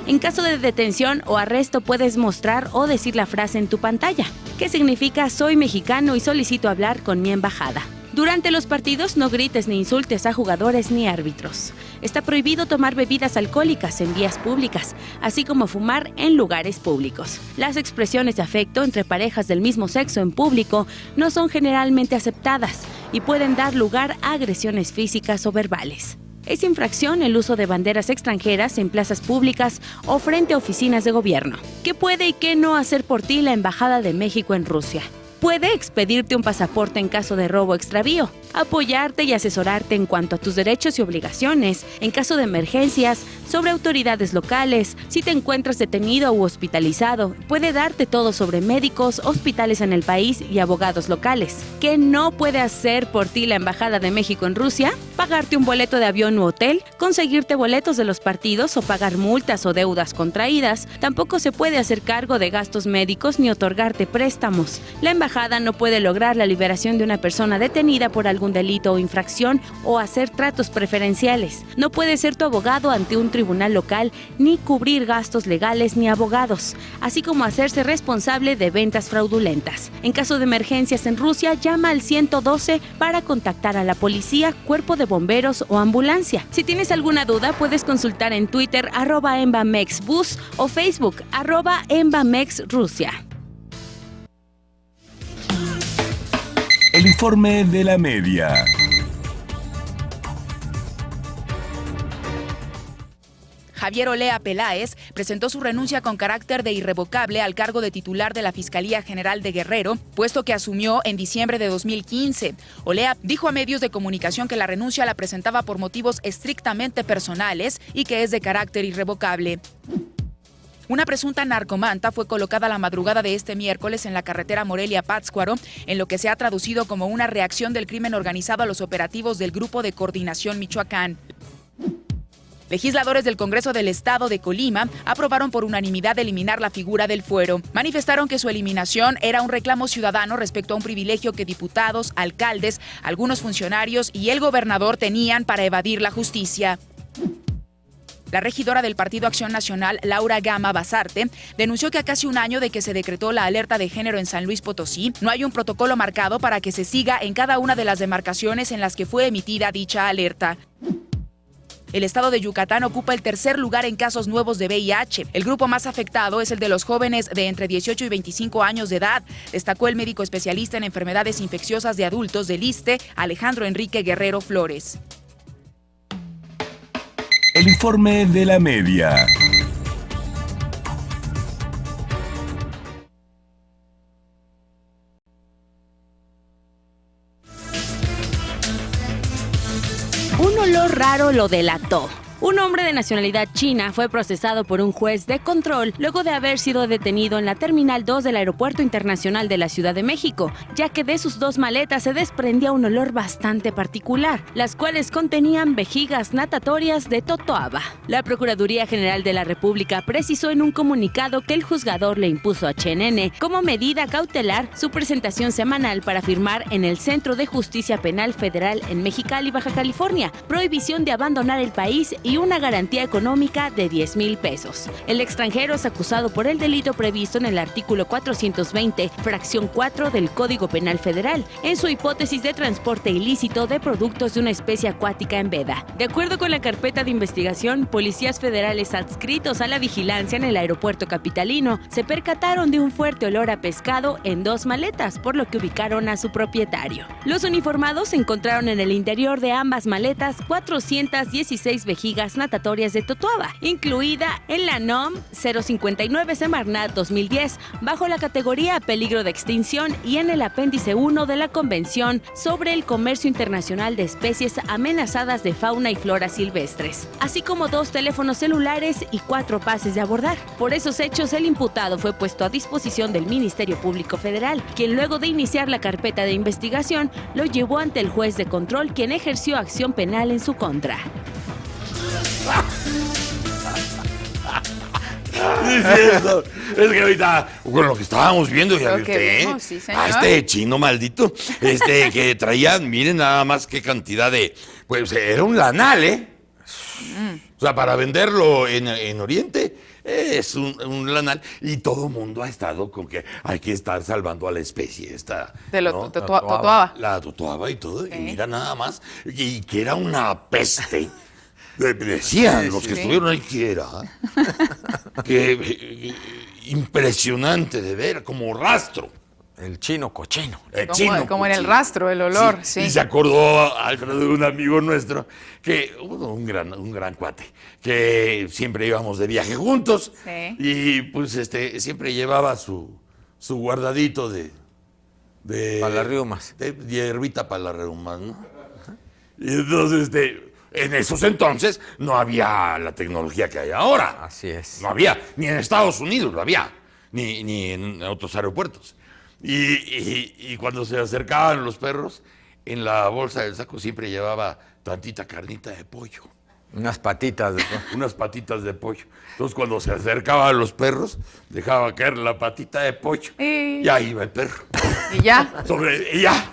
En caso de detención o arresto puedes mostrar o decir la frase en tu pantalla, que significa soy mexicano y solicito hablar con mi embajada. Durante los partidos no grites ni insultes a jugadores ni árbitros. Está prohibido tomar bebidas alcohólicas en vías públicas, así como fumar en lugares públicos. Las expresiones de afecto entre parejas del mismo sexo en público no son generalmente aceptadas y pueden dar lugar a agresiones físicas o verbales. Es infracción el uso de banderas extranjeras en plazas públicas o frente a oficinas de gobierno. ¿Qué puede y qué no hacer por ti la Embajada de México en Rusia? Puede expedirte un pasaporte en caso de robo o extravío, apoyarte y asesorarte en cuanto a tus derechos y obligaciones, en caso de emergencias, sobre autoridades locales, si te encuentras detenido u hospitalizado, puede darte todo sobre médicos, hospitales en el país y abogados locales. ¿Qué no puede hacer por ti la Embajada de México en Rusia? Pagarte un boleto de avión u hotel, conseguirte boletos de los partidos o pagar multas o deudas contraídas. Tampoco se puede hacer cargo de gastos médicos ni otorgarte préstamos. La embajada no puede lograr la liberación de una persona detenida por algún delito o infracción o hacer tratos preferenciales. No puede ser tu abogado ante un tribunal local ni cubrir gastos legales ni abogados, así como hacerse responsable de ventas fraudulentas. En caso de emergencias en Rusia, llama al 112 para contactar a la policía, cuerpo de bomberos o ambulancia. Si tienes alguna duda, puedes consultar en Twitter @embamexbus o Facebook @embamexrusia. El informe de la media. Javier Olea Peláez presentó su renuncia con carácter de irrevocable al cargo de titular de la Fiscalía General de Guerrero, puesto que asumió en diciembre de 2015. Olea dijo a medios de comunicación que la renuncia la presentaba por motivos estrictamente personales y que es de carácter irrevocable. Una presunta narcomanta fue colocada la madrugada de este miércoles en la carretera Morelia-Pátzcuaro, en lo que se ha traducido como una reacción del crimen organizado a los operativos del Grupo de Coordinación Michoacán. Legisladores del Congreso del Estado de Colima aprobaron por unanimidad eliminar la figura del fuero. Manifestaron que su eliminación era un reclamo ciudadano respecto a un privilegio que diputados, alcaldes, algunos funcionarios y el gobernador tenían para evadir la justicia. La regidora del Partido Acción Nacional, Laura Gama Basarte, denunció que a casi un año de que se decretó la alerta de género en San Luis Potosí, no hay un protocolo marcado para que se siga en cada una de las demarcaciones en las que fue emitida dicha alerta. El estado de Yucatán ocupa el tercer lugar en casos nuevos de VIH. El grupo más afectado es el de los jóvenes de entre 18 y 25 años de edad, destacó el médico especialista en enfermedades infecciosas de adultos del ISSSTE, Alejandro Enrique Guerrero Flores. El informe de la media. Un olor raro lo delató. Un hombre de nacionalidad china fue procesado por un juez de control luego de haber sido detenido en la Terminal 2 del Aeropuerto Internacional de la Ciudad de México, ya que de sus 2 maletas se desprendía un olor bastante particular, las cuales contenían vejigas natatorias de totoaba. La Procuraduría General de la República precisó en un comunicado que el juzgador le impuso a Chen N como medida cautelar su presentación semanal para firmar en el Centro de Justicia Penal Federal en Mexicali, Baja California, prohibición de abandonar el país y una garantía económica de 10,000 pesos. El extranjero es acusado por el delito previsto en el artículo 420, fracción 4 del Código Penal Federal, en su hipótesis de transporte ilícito de productos de una especie acuática en veda. De acuerdo con la carpeta de investigación, policías federales adscritos a la vigilancia en el aeropuerto capitalino se percataron de un fuerte olor a pescado en 2 maletas, por lo que ubicaron a su propietario. Los uniformados encontraron en el interior de ambas maletas 416 vejigas natatorias de totoaba, incluida en la NOM 059 Semarnat 2010, bajo la categoría peligro de extinción, y en el apéndice 1 de la Convención sobre el Comercio Internacional de Especies Amenazadas de Fauna y Flora Silvestres, así como 2 teléfonos celulares y 4 pases de abordar. Por esos hechos, el imputado fue puesto a disposición del Ministerio Público Federal, quien luego de iniciar la carpeta de investigación, lo llevó ante el juez de control, quien ejerció acción penal en su contra. Es que ahorita, con lo que estábamos viendo, ya viste, sí, a este chino maldito, que traía, miren nada más qué cantidad de, pues era un lanal, O sea, para venderlo en Oriente, es un lanal, y todo el mundo ha estado con que hay que estar salvando a la especie esta, de ¿no? totoaba. La totoaba y todo, y mira nada más, y que era una peste. Decían los que estuvieron ahí que era impresionante de ver, como rastro. El chino cochino. Como en el rastro, el olor, sí. Y se acordó Alfredo de un amigo nuestro, que un gran cuate, que siempre íbamos de viaje juntos, y pues siempre llevaba su guardadito de para las reumas. De hierbita para las reumas, ¿no? Y entonces, en esos entonces no había la tecnología que hay ahora. Así es. No había, ni en Estados Unidos lo había, ni en otros aeropuertos. Y cuando se acercaban los perros, en la bolsa del saco siempre llevaba tantita carnita de pollo. Unas patitas de pollo. Unas patitas de pollo. Entonces, cuando se acercaban los perros, dejaba caer la patita de pollo. Y ahí iba el perro. Y ya.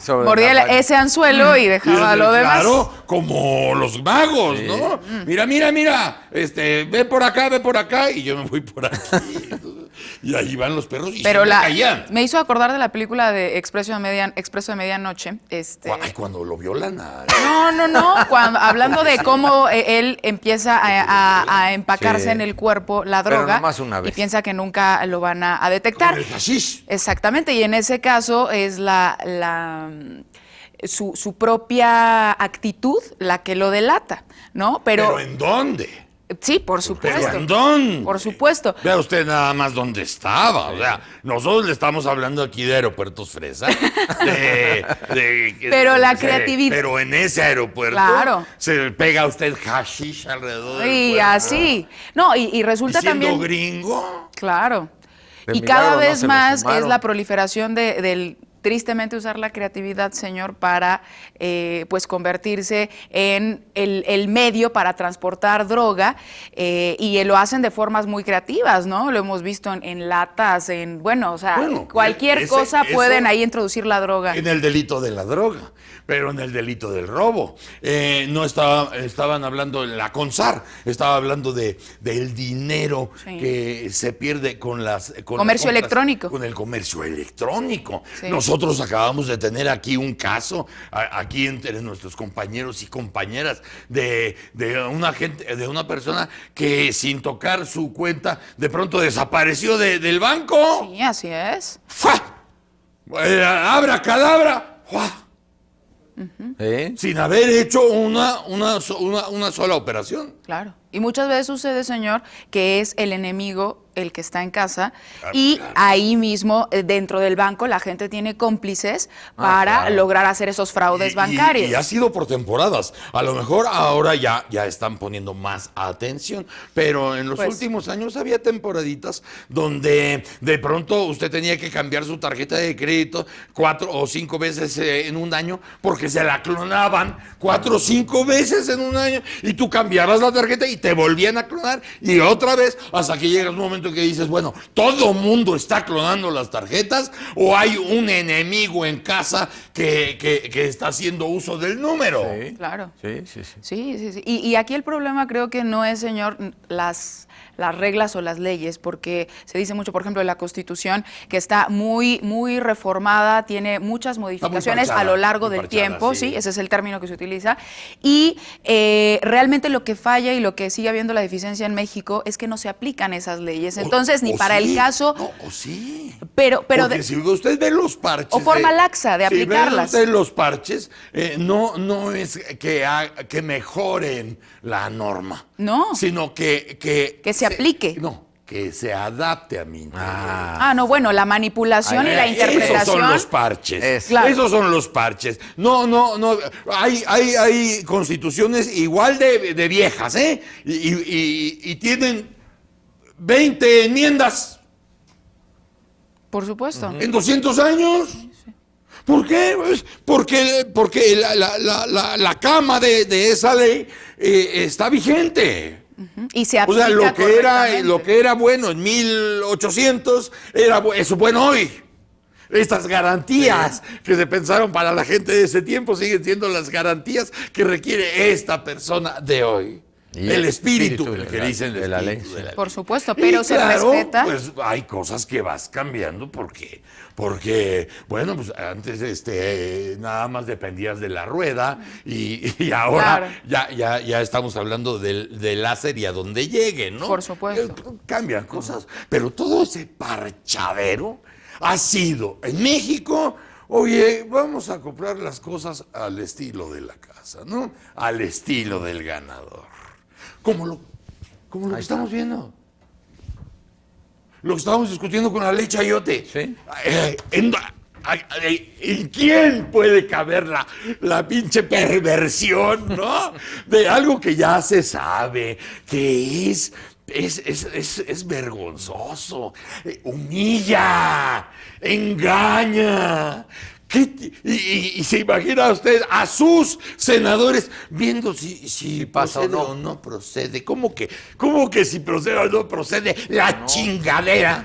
Mordía ese anzuelo y dejaba lo demás. Claro, como los magos, ¿no? Mira, ve por acá, y yo me voy por aquí. Y ahí van los perros y pero caían. Me hizo acordar de la película de Expreso de Medianoche. Ay, cuando lo violan a... No. Hablando de cómo él empieza a empacarse en el cuerpo la droga. Pero nomás una vez. Y piensa que nunca lo van a detectar. Como el hashish. Exactamente, y en ese caso es su propia actitud la que lo delata, ¿no? ¿Pero en dónde? Sí, por supuesto. ¿Pero en dónde? Por supuesto. Vea usted nada más dónde estaba. O sea, nosotros le estamos hablando aquí de aeropuertos fresa. Pero la creatividad. Pero en ese aeropuerto se pega usted hashish alrededor del y cuerpo. Así. No, y resulta ¿Y siendo también... gringo? Claro. De y cada milagro vez más es la proliferación del tristemente usar la creatividad, señor, para pues convertirse en el medio para transportar droga, y lo hacen de formas muy creativas, ¿no? Lo hemos visto en latas, cualquier cosa pueden ahí introducir la droga. En el delito de la droga, pero en el delito del robo. No estaban hablando en la CONSAR, estaba hablando del dinero que se pierde con comercio electrónico. Con el comercio electrónico. Sí. Nosotros acabamos de tener aquí un caso, aquí entre nuestros compañeros y compañeras, de una persona que sin tocar su cuenta de pronto desapareció del banco. Sí, así es. ¡Fua! Abracadabra. ¡Fua! Sin haber hecho una sola operación. Claro. Y muchas veces sucede, señor, que es el enemigo el que está en casa, y ahí mismo, dentro del banco, la gente tiene cómplices para lograr hacer esos fraudes bancarios. Y ha sido por temporadas. A lo mejor ahora ya están poniendo más atención, pero en los últimos años había temporaditas donde de pronto usted tenía que cambiar su tarjeta de crédito 4 o 5 veces en un año porque se la clonaban 4 o 5 veces en un año y tú cambiabas la tarjeta y te volvían a clonar y otra vez hasta que llega un momento que dices, bueno, ¿todo mundo está clonando las tarjetas o hay un enemigo en casa que está haciendo uso del número? Sí. Claro. Sí. Y aquí el problema creo que no es, señor, las reglas o las leyes, porque se dice mucho, por ejemplo, de la Constitución, que está muy reformada, tiene muchas modificaciones a lo largo del tiempo, sí, ese es el término que se utiliza, y realmente lo que falla y lo que sigue habiendo la deficiencia en México es que no se aplican esas leyes, entonces ni para el caso... Pero porque si usted ve los parches... O forma laxa de aplicarlas. Si ve usted los parches, no es que mejoren la norma. No. Sino que se aplique. No, que se adapte a mi interés. No, bueno, la manipulación y la interpretación. Esos son los parches. Claro. Esos son los parches. No. Hay constituciones igual de viejas, ¿eh? Y tienen 20 enmiendas. Por supuesto. ¿En 200 años? ¿Por qué? Pues porque la cama de esa ley está vigente. Y se aplica. O sea, lo que era bueno en 1800 eso bueno hoy. Estas garantías que se pensaron para la gente de ese tiempo siguen siendo las garantías que requiere esta persona de hoy. Y el espíritu, que dicen de la ley. Por supuesto, pero se respeta. Pues hay cosas que vas cambiando porque bueno, pues antes nada más dependías de la rueda y ahora ya estamos hablando del láser y a donde llegue, ¿no? Por supuesto. Cambian cosas, pero todo ese parchadero ha sido en México. Oye, vamos a comprar las cosas al estilo de la casa, ¿no? Al estilo del ganador. Como lo que estamos viendo. Lo que estábamos discutiendo con la ley Chayote. Sí. ¿En quién puede caber la pinche perversión, no? De algo que ya se sabe, que es vergonzoso, humilla, engaña. Y se imagina usted a sus senadores viendo si procede o no procede. ¿Cómo que si procede o no procede la chingadera?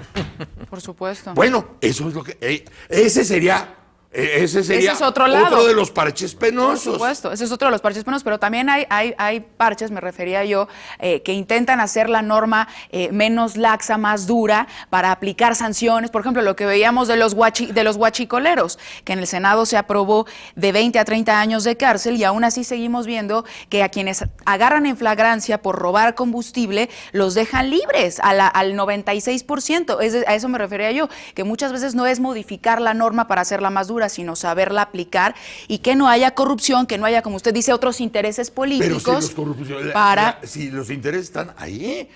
Por supuesto. Bueno, eso es lo que... Ese sería es otro lado. Otro de los parches penosos. Por supuesto, ese es otro de los parches penosos, pero también hay parches, me refería yo, que intentan hacer la norma menos laxa, más dura, para aplicar sanciones. Por ejemplo, lo que veíamos de los huachicoleros, que en el Senado se aprobó de 20 a 30 años de cárcel, y aún así seguimos viendo que a quienes agarran en flagrancia por robar combustible, los dejan libres al 96%. A eso me refería yo, que muchas veces no es modificar la norma para hacerla más dura, sino saberla aplicar y que no haya corrupción, que no haya, como usted dice, otros intereses políticos. Pero si los intereses están ahí.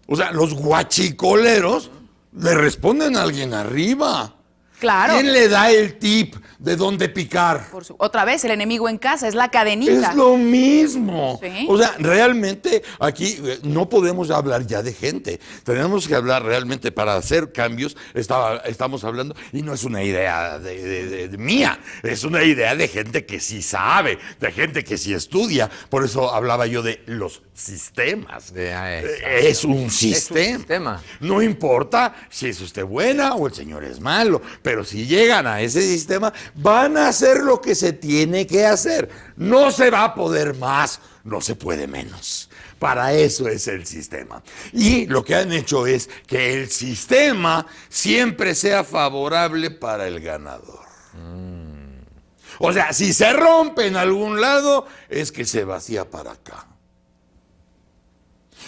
O sea, los guachicoleros le responden a alguien arriba. Claro. ¿Quién le da el tip de dónde picar? Otra vez, el enemigo en casa, es la cadenita. Es lo mismo. ¿Sí? O sea, realmente aquí no podemos hablar ya de gente. Tenemos que hablar realmente para hacer cambios. Estamos hablando, y no es una idea de mía, es una idea de gente que sí sabe, de gente que sí estudia. Por eso hablaba yo de los sistemas. Es un sistema. No importa si es usted buena o el señor es malo, pero si llegan a ese sistema, van a hacer lo que se tiene que hacer. No se va a poder más, no se puede menos. Para eso es el sistema. Y lo que han hecho es que el sistema siempre sea favorable para el ganador. O sea, si se rompe en algún lado, es que se vacía para acá.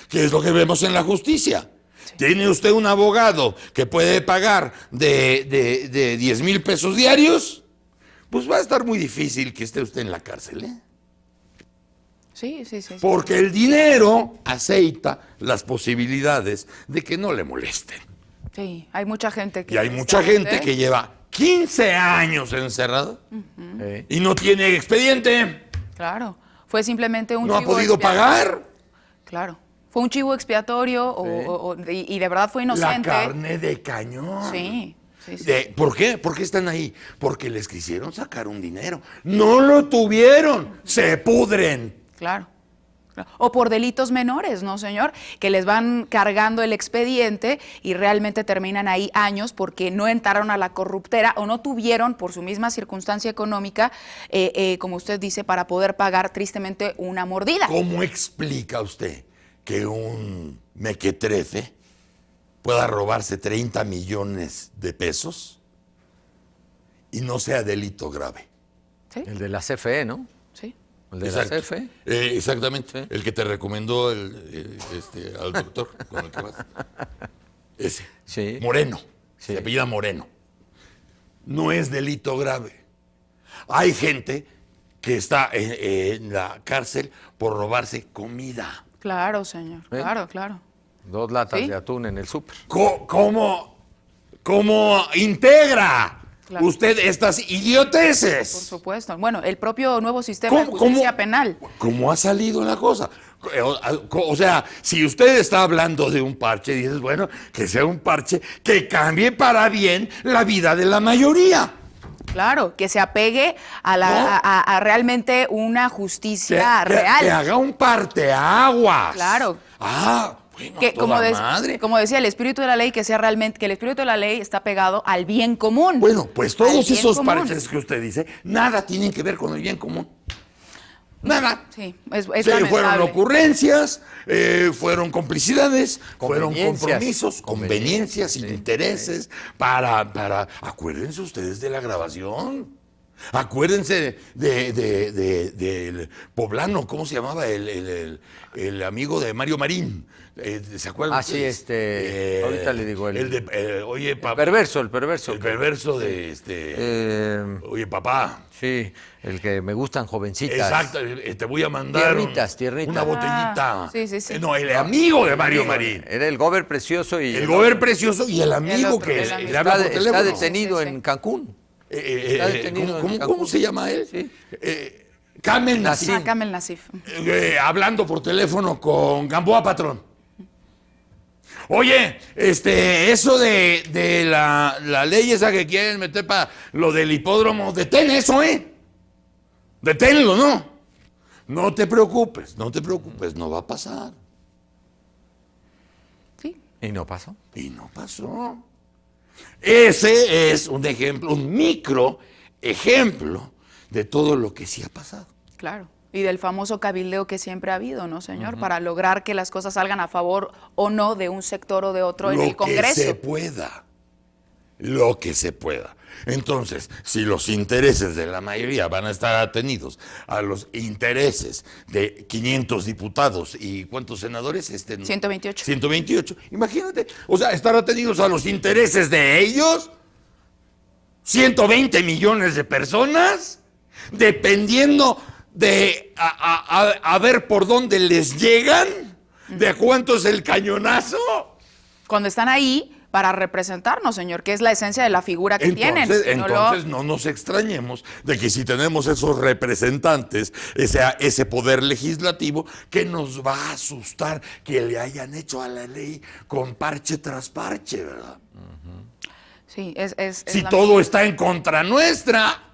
¿Qué es lo que vemos en la justicia? ¿Tiene usted un abogado que puede pagar de 10,000 pesos diarios? Pues va a estar muy difícil que esté usted en la cárcel, ¿eh? Sí. Porque el dinero aceita las posibilidades de que no le molesten. Sí, hay mucha gente que... Y hay mucha gente que lleva 15 años encerrada y no tiene expediente. Claro, fue simplemente un chivo expiatorio. ¿No ha podido pagar? Claro, fue un chivo expiatorio y de verdad fue inocente. La carne de cañón. Sí. ¿Por qué? ¿Por qué están ahí? Porque les quisieron sacar un dinero. No lo tuvieron. Se pudren. Claro. O por delitos menores, ¿no, señor? Que les van cargando el expediente y realmente terminan ahí años porque no entraron a la corruptera o no tuvieron, por su misma circunstancia económica, como usted dice, para poder pagar tristemente una mordida. ¿Cómo explica usted que un mequetrefe pueda robarse 30 millones de pesos y no sea delito grave? ¿Sí? El de la CFE, ¿no? Sí. El de la CFE. Exactamente. Sí. El que te recomendó al doctor con el que vas. Ese. Sí. Moreno. Sí. Se apellida Moreno. No es delito grave. Hay gente que está en la cárcel por robarse comida. Claro, señor. Claro. 2 latas de atún en el súper. ¿Cómo integra usted estas idioteces? Por supuesto. Bueno, el propio nuevo sistema de justicia penal. ¿Cómo ha salido la cosa? O sea, si usted está hablando de un parche, dices, bueno, que sea un parche que cambie para bien la vida de la mayoría. Claro, que se apegue a realmente una justicia real. Que haga un parteaguas. Claro. Bueno, que como decía, el espíritu de la ley, que sea realmente, que el espíritu de la ley está pegado al bien común. Bueno, pues todos esos parches que usted dice, nada tienen que ver con el bien común. Nada. Sí, es lamentable. Fueron ocurrencias, fueron complicidades, fueron compromisos, conveniencias, intereses, para... Acuérdense ustedes de la grabación. Acuérdense del poblano, ¿cómo se llamaba? El amigo de Mario Marín. ¿Se acuerdan? Sí, ahorita le digo oye, papá. El perverso. El perverso de oye, papá. Sí, el que me gustan jovencitas. Exacto, te voy a mandar tiernitas. Una botellita. Sí. No, el amigo de Mario Marín. Era el Gober Precioso y... El Gober Precioso y el amigo que le habla por teléfono. Está detenido en Cancún. ¿Cómo se llama él? Sí. Kamel Nasif. Kamel Nasif. Hablando por teléfono con Gamboa Patrón. Oye, eso de la ley esa que quieren meter para lo del hipódromo, detén eso, deténlo, ¿no? No te preocupes, no va a pasar. Sí. ¿Y no pasó? Ese es un ejemplo, un micro ejemplo de todo lo que sí ha pasado. Claro. Y del famoso cabildeo que siempre ha habido, ¿no, señor? Para lograr que las cosas salgan a favor o no de un sector o de otro en el Congreso. Lo que se pueda. Entonces, si los intereses de la mayoría van a estar atenidos a los intereses de 500 diputados y ¿cuántos senadores? 128. 128. Imagínate, estar atenidos a los intereses de ellos, 120 millones de personas, dependiendo de a ver por dónde les llegan, de a cuánto es el cañonazo. Cuando están ahí para representarnos, señor, que es la esencia de la figura que tienen. Entonces no nos extrañemos de que si tenemos esos representantes, ese poder legislativo, que nos va a asustar que le hayan hecho a la ley con parche tras parche, ¿verdad? Sí, si todo está en contra nuestra.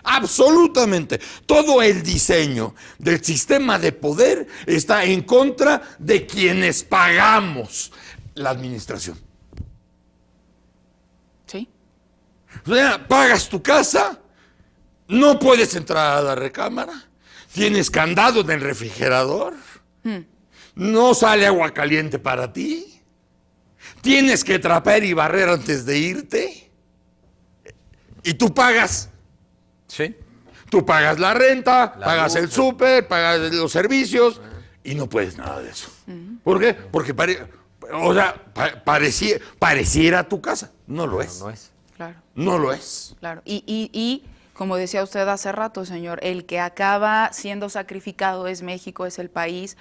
Absolutamente. Todo el diseño del sistema de poder está en contra de quienes pagamos la administración. Sí. O sea, pagas tu casa, no puedes entrar a la recámara, tienes candado en el refrigerador, no sale agua caliente para ti, tienes que trapear y barrer antes de irte, y tú pagas. Sí. Tú pagas la renta, pagas el súper, pagas los servicios y no puedes nada de eso. ¿Por qué? Porque pareciera tu casa. No lo es. Claro. No lo es. Claro. Y Como decía usted hace rato, señor, el que acaba siendo sacrificado es México, es el país.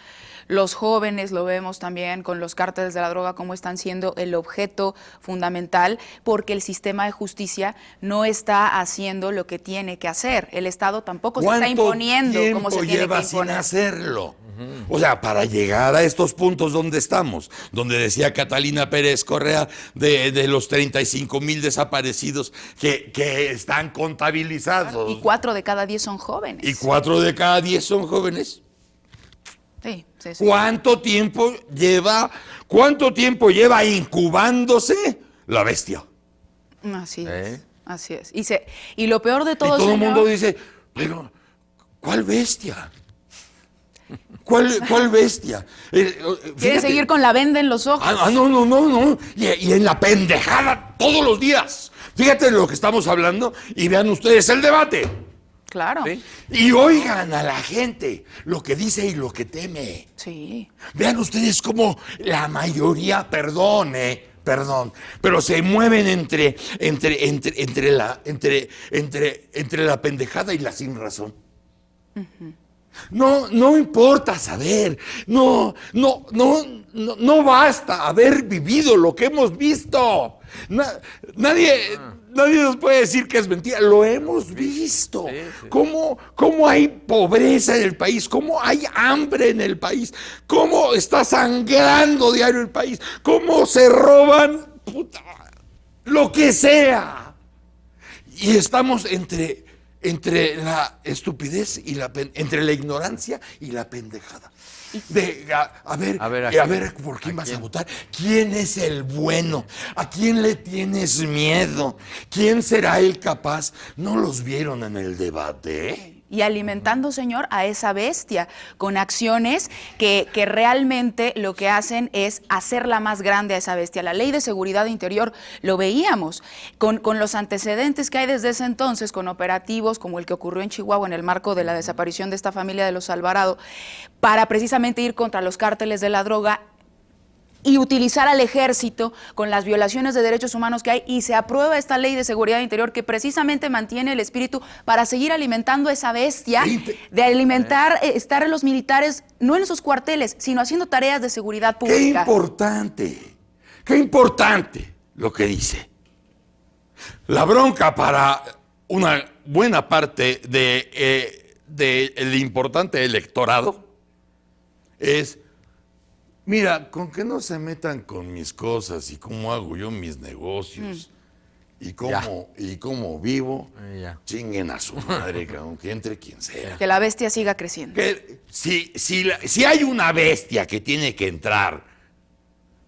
Los jóvenes lo vemos también con los cárteles de la droga, cómo están siendo el objeto fundamental, porque el sistema de justicia no está haciendo lo que tiene que hacer. El Estado tampoco se está imponiendo como se tiene que lleva imponer. sin hacerlo? O sea, para llegar a estos puntos donde estamos, donde decía Catalina Pérez Correa de los 35,000 desaparecidos que están contabilizados. Y 4 de cada 10 son jóvenes. ¿Y 4 de cada 10 son jóvenes? Sí. ¿Cuánto tiempo lleva incubándose la bestia? Así es, así es. Y lo peor de todo, y todo el señor, mundo dice, pero ¿cuál bestia? ¿Cuál bestia? quiere seguir con la venda en los ojos. No. Y en la pendejada todos los días. Fíjate lo que estamos hablando y vean ustedes el debate. Claro. ¿Sí? Y oigan a la gente lo que dice y lo que teme. Sí. Vean ustedes cómo la mayoría, perdón, pero se mueven entre la pendejada y la sin razón. No importa saber, no basta haber vivido lo que hemos visto. Nadie nos puede decir que es mentira, lo hemos visto. Sí. ¿Cómo hay pobreza en el país? ¿Cómo hay hambre en el país? ¿Cómo está sangrando diario el país? ¿Cómo se roban lo que sea? Y estamos entre la estupidez y entre la ignorancia y la pendejada. A ver, ¿por quién vas a votar? ¿Quién es el bueno? ¿A quién le tienes miedo? ¿Quién será el capaz? ¿No los vieron en el debate? Y alimentando, señor, a esa bestia con acciones que realmente lo que hacen es hacerla más grande a esa bestia. La Ley de Seguridad Interior, lo veíamos, con los antecedentes que hay desde ese entonces, con operativos como el que ocurrió en Chihuahua en el marco de la desaparición de esta familia de los Alvarado, para precisamente ir contra los cárteles de la droga y utilizar al ejército con las violaciones de derechos humanos que hay, y se aprueba esta Ley de Seguridad Interior que precisamente mantiene el espíritu para seguir alimentando esa bestia, de alimentar, estar en los militares, no en esos cuarteles, sino haciendo tareas de seguridad pública. Qué importante lo que dice. La bronca para una buena parte del importante electorado es: mira, con que no se metan con mis cosas y cómo hago yo mis negocios y cómo vivo, chinguen a su madre, que entre quien sea. Que la bestia siga creciendo. Que si hay una bestia que tiene que entrar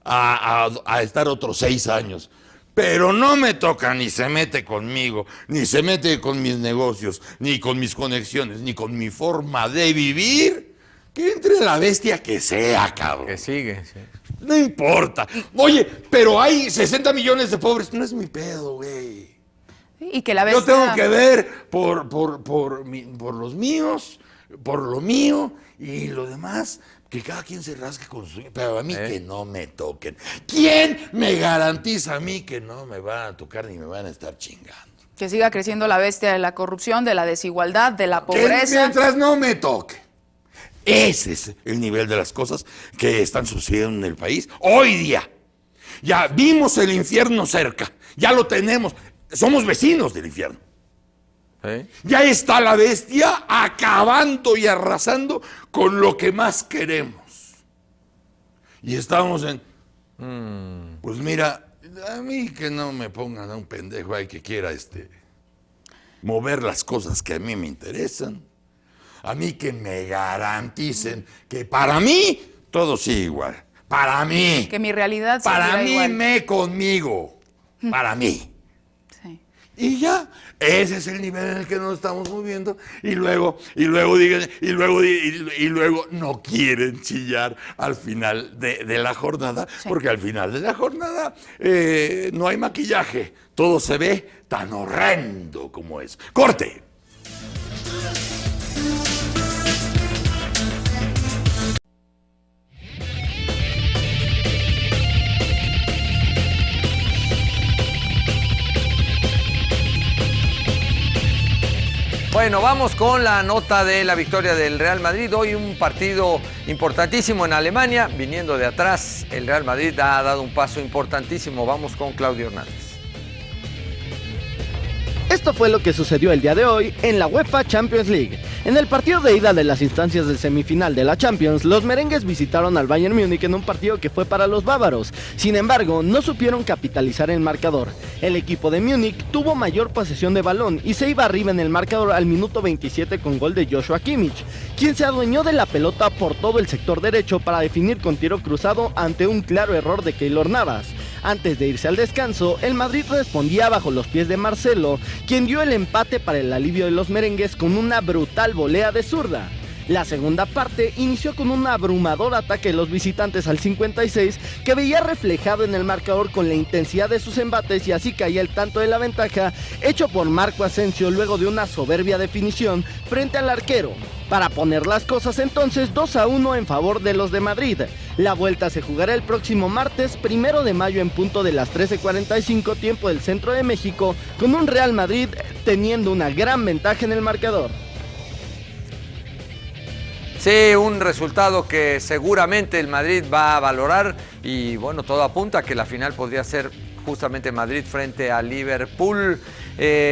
a estar otros 6 años, pero no me toca, ni se mete conmigo, ni se mete con mis negocios, ni con mis conexiones, ni con mi forma de vivir, que entre la bestia que sea, cabrón. Que sigue, sí. No importa. Oye, pero hay 60 millones de pobres. No es mi pedo, güey. Y que la bestia... Yo tengo que ver por los míos, por lo mío, y lo demás, que cada quien se rasque con su... Pero a mí que no me toquen. ¿Quién me garantiza a mí que no me van a tocar ni me van a estar chingando? Que siga creciendo la bestia de la corrupción, de la desigualdad, de la pobreza. Que mientras no me toque. Ese es el nivel de las cosas que están sucediendo en el país hoy día. Ya vimos el infierno cerca, ya lo tenemos, somos vecinos del infierno. Ya está la bestia acabando y arrasando con lo que más queremos. Y estamos en... Pues mira, a mí que no me pongan a un pendejo ahí que quiera mover las cosas que a mí me interesan. A mí que me garanticen que para mí todo sigue igual. Para mí. Que mi realidad para mí igual. Conmigo. Para mí. Sí. Y ya, ese es el nivel en el que nos estamos moviendo. Y luego no quieren chillar al final de la jornada, porque al final de la jornada no hay maquillaje. Todo se ve tan horrendo como es. ¡Corte! Bueno, vamos con la nota de la victoria del Real Madrid. Hoy un partido importantísimo en Alemania. Viniendo de atrás, el Real Madrid ha dado un paso importantísimo. Vamos con Claudio Hernández. Esto fue lo que sucedió el día de hoy en la UEFA Champions League. En el partido de ida de las instancias del semifinal de la Champions, los merengues visitaron al Bayern Múnich en un partido que fue para los bávaros. Sin embargo, no supieron capitalizar el marcador. El equipo de Múnich tuvo mayor posesión de balón y se iba arriba en el marcador al minuto 27 con gol de Joshua Kimmich, quien se adueñó de la pelota por todo el sector derecho para definir con tiro cruzado ante un claro error de Keylor Navas. Antes de irse al descanso, el Madrid respondía bajo los pies de Marcelo, quien dio el empate para el alivio de los merengues con una brutal volea de zurda. La segunda parte inició con un abrumador ataque de los visitantes al 56 que veía reflejado en el marcador con la intensidad de sus embates, y así caía el tanto de la ventaja hecho por Marco Asensio luego de una soberbia definición frente al arquero, para poner las cosas entonces 2-1 en favor de los de Madrid. La vuelta se jugará el próximo martes 1 de mayo en punto de las 13:45 tiempo del centro de México, con un Real Madrid teniendo una gran ventaja en el marcador. Sí, un resultado que seguramente el Madrid va a valorar y bueno, todo apunta a que la final podría ser justamente Madrid frente a Liverpool.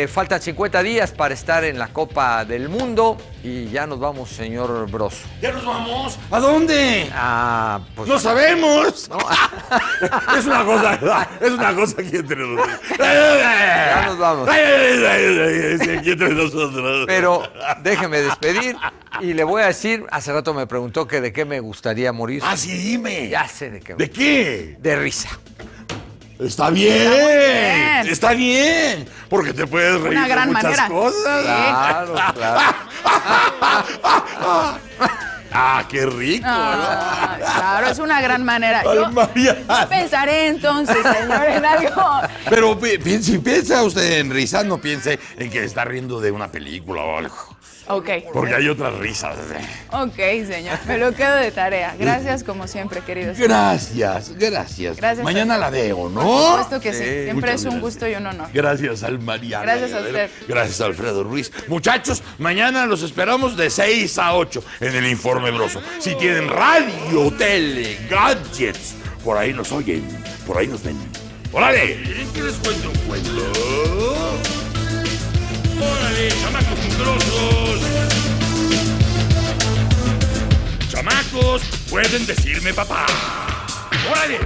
Faltan 50 días para estar en la Copa del Mundo y ya nos vamos, señor Broso. ¿Ya nos vamos? ¿A dónde? Pues ¡No sabemos! No. Es una cosa aquí entre nosotros. Ya nos vamos. Aquí entre nosotros. Pero déjeme despedir y le voy a decir, hace rato me preguntó que de qué me gustaría morir. Sí, dime. Ya sé de qué. ¿De qué? De risa. Está bien, está bien, porque te puedes reír una gran de muchas manera. cosas. Claro, claro. Qué rico. Claro, es una gran manera. Yo pensaré entonces, señor, en algo. Pero si piensa usted en risa, no piense en que está riendo de una película o algo. Ok. Porque hay otras risas. Ok, señor. Me lo quedo de tarea. Gracias, como siempre, querido señor. Gracias. Mañana la veo, ¿no? Por supuesto que sí. Siempre es un gusto y un honor. Gracias al Mariano. Gracias a usted. Gracias a Alfredo Ruiz. Muchachos, mañana los esperamos de 6 a 8 en el Informe Broso. Si tienen radio, tele, gadgets, por ahí nos oyen, por ahí nos ven. ¡Órale! ¿Quieren que les cuente un cuento? ¡Órale, chamacos mugrosos! ¡Chamacos, pueden decirme papá! ¡Órale!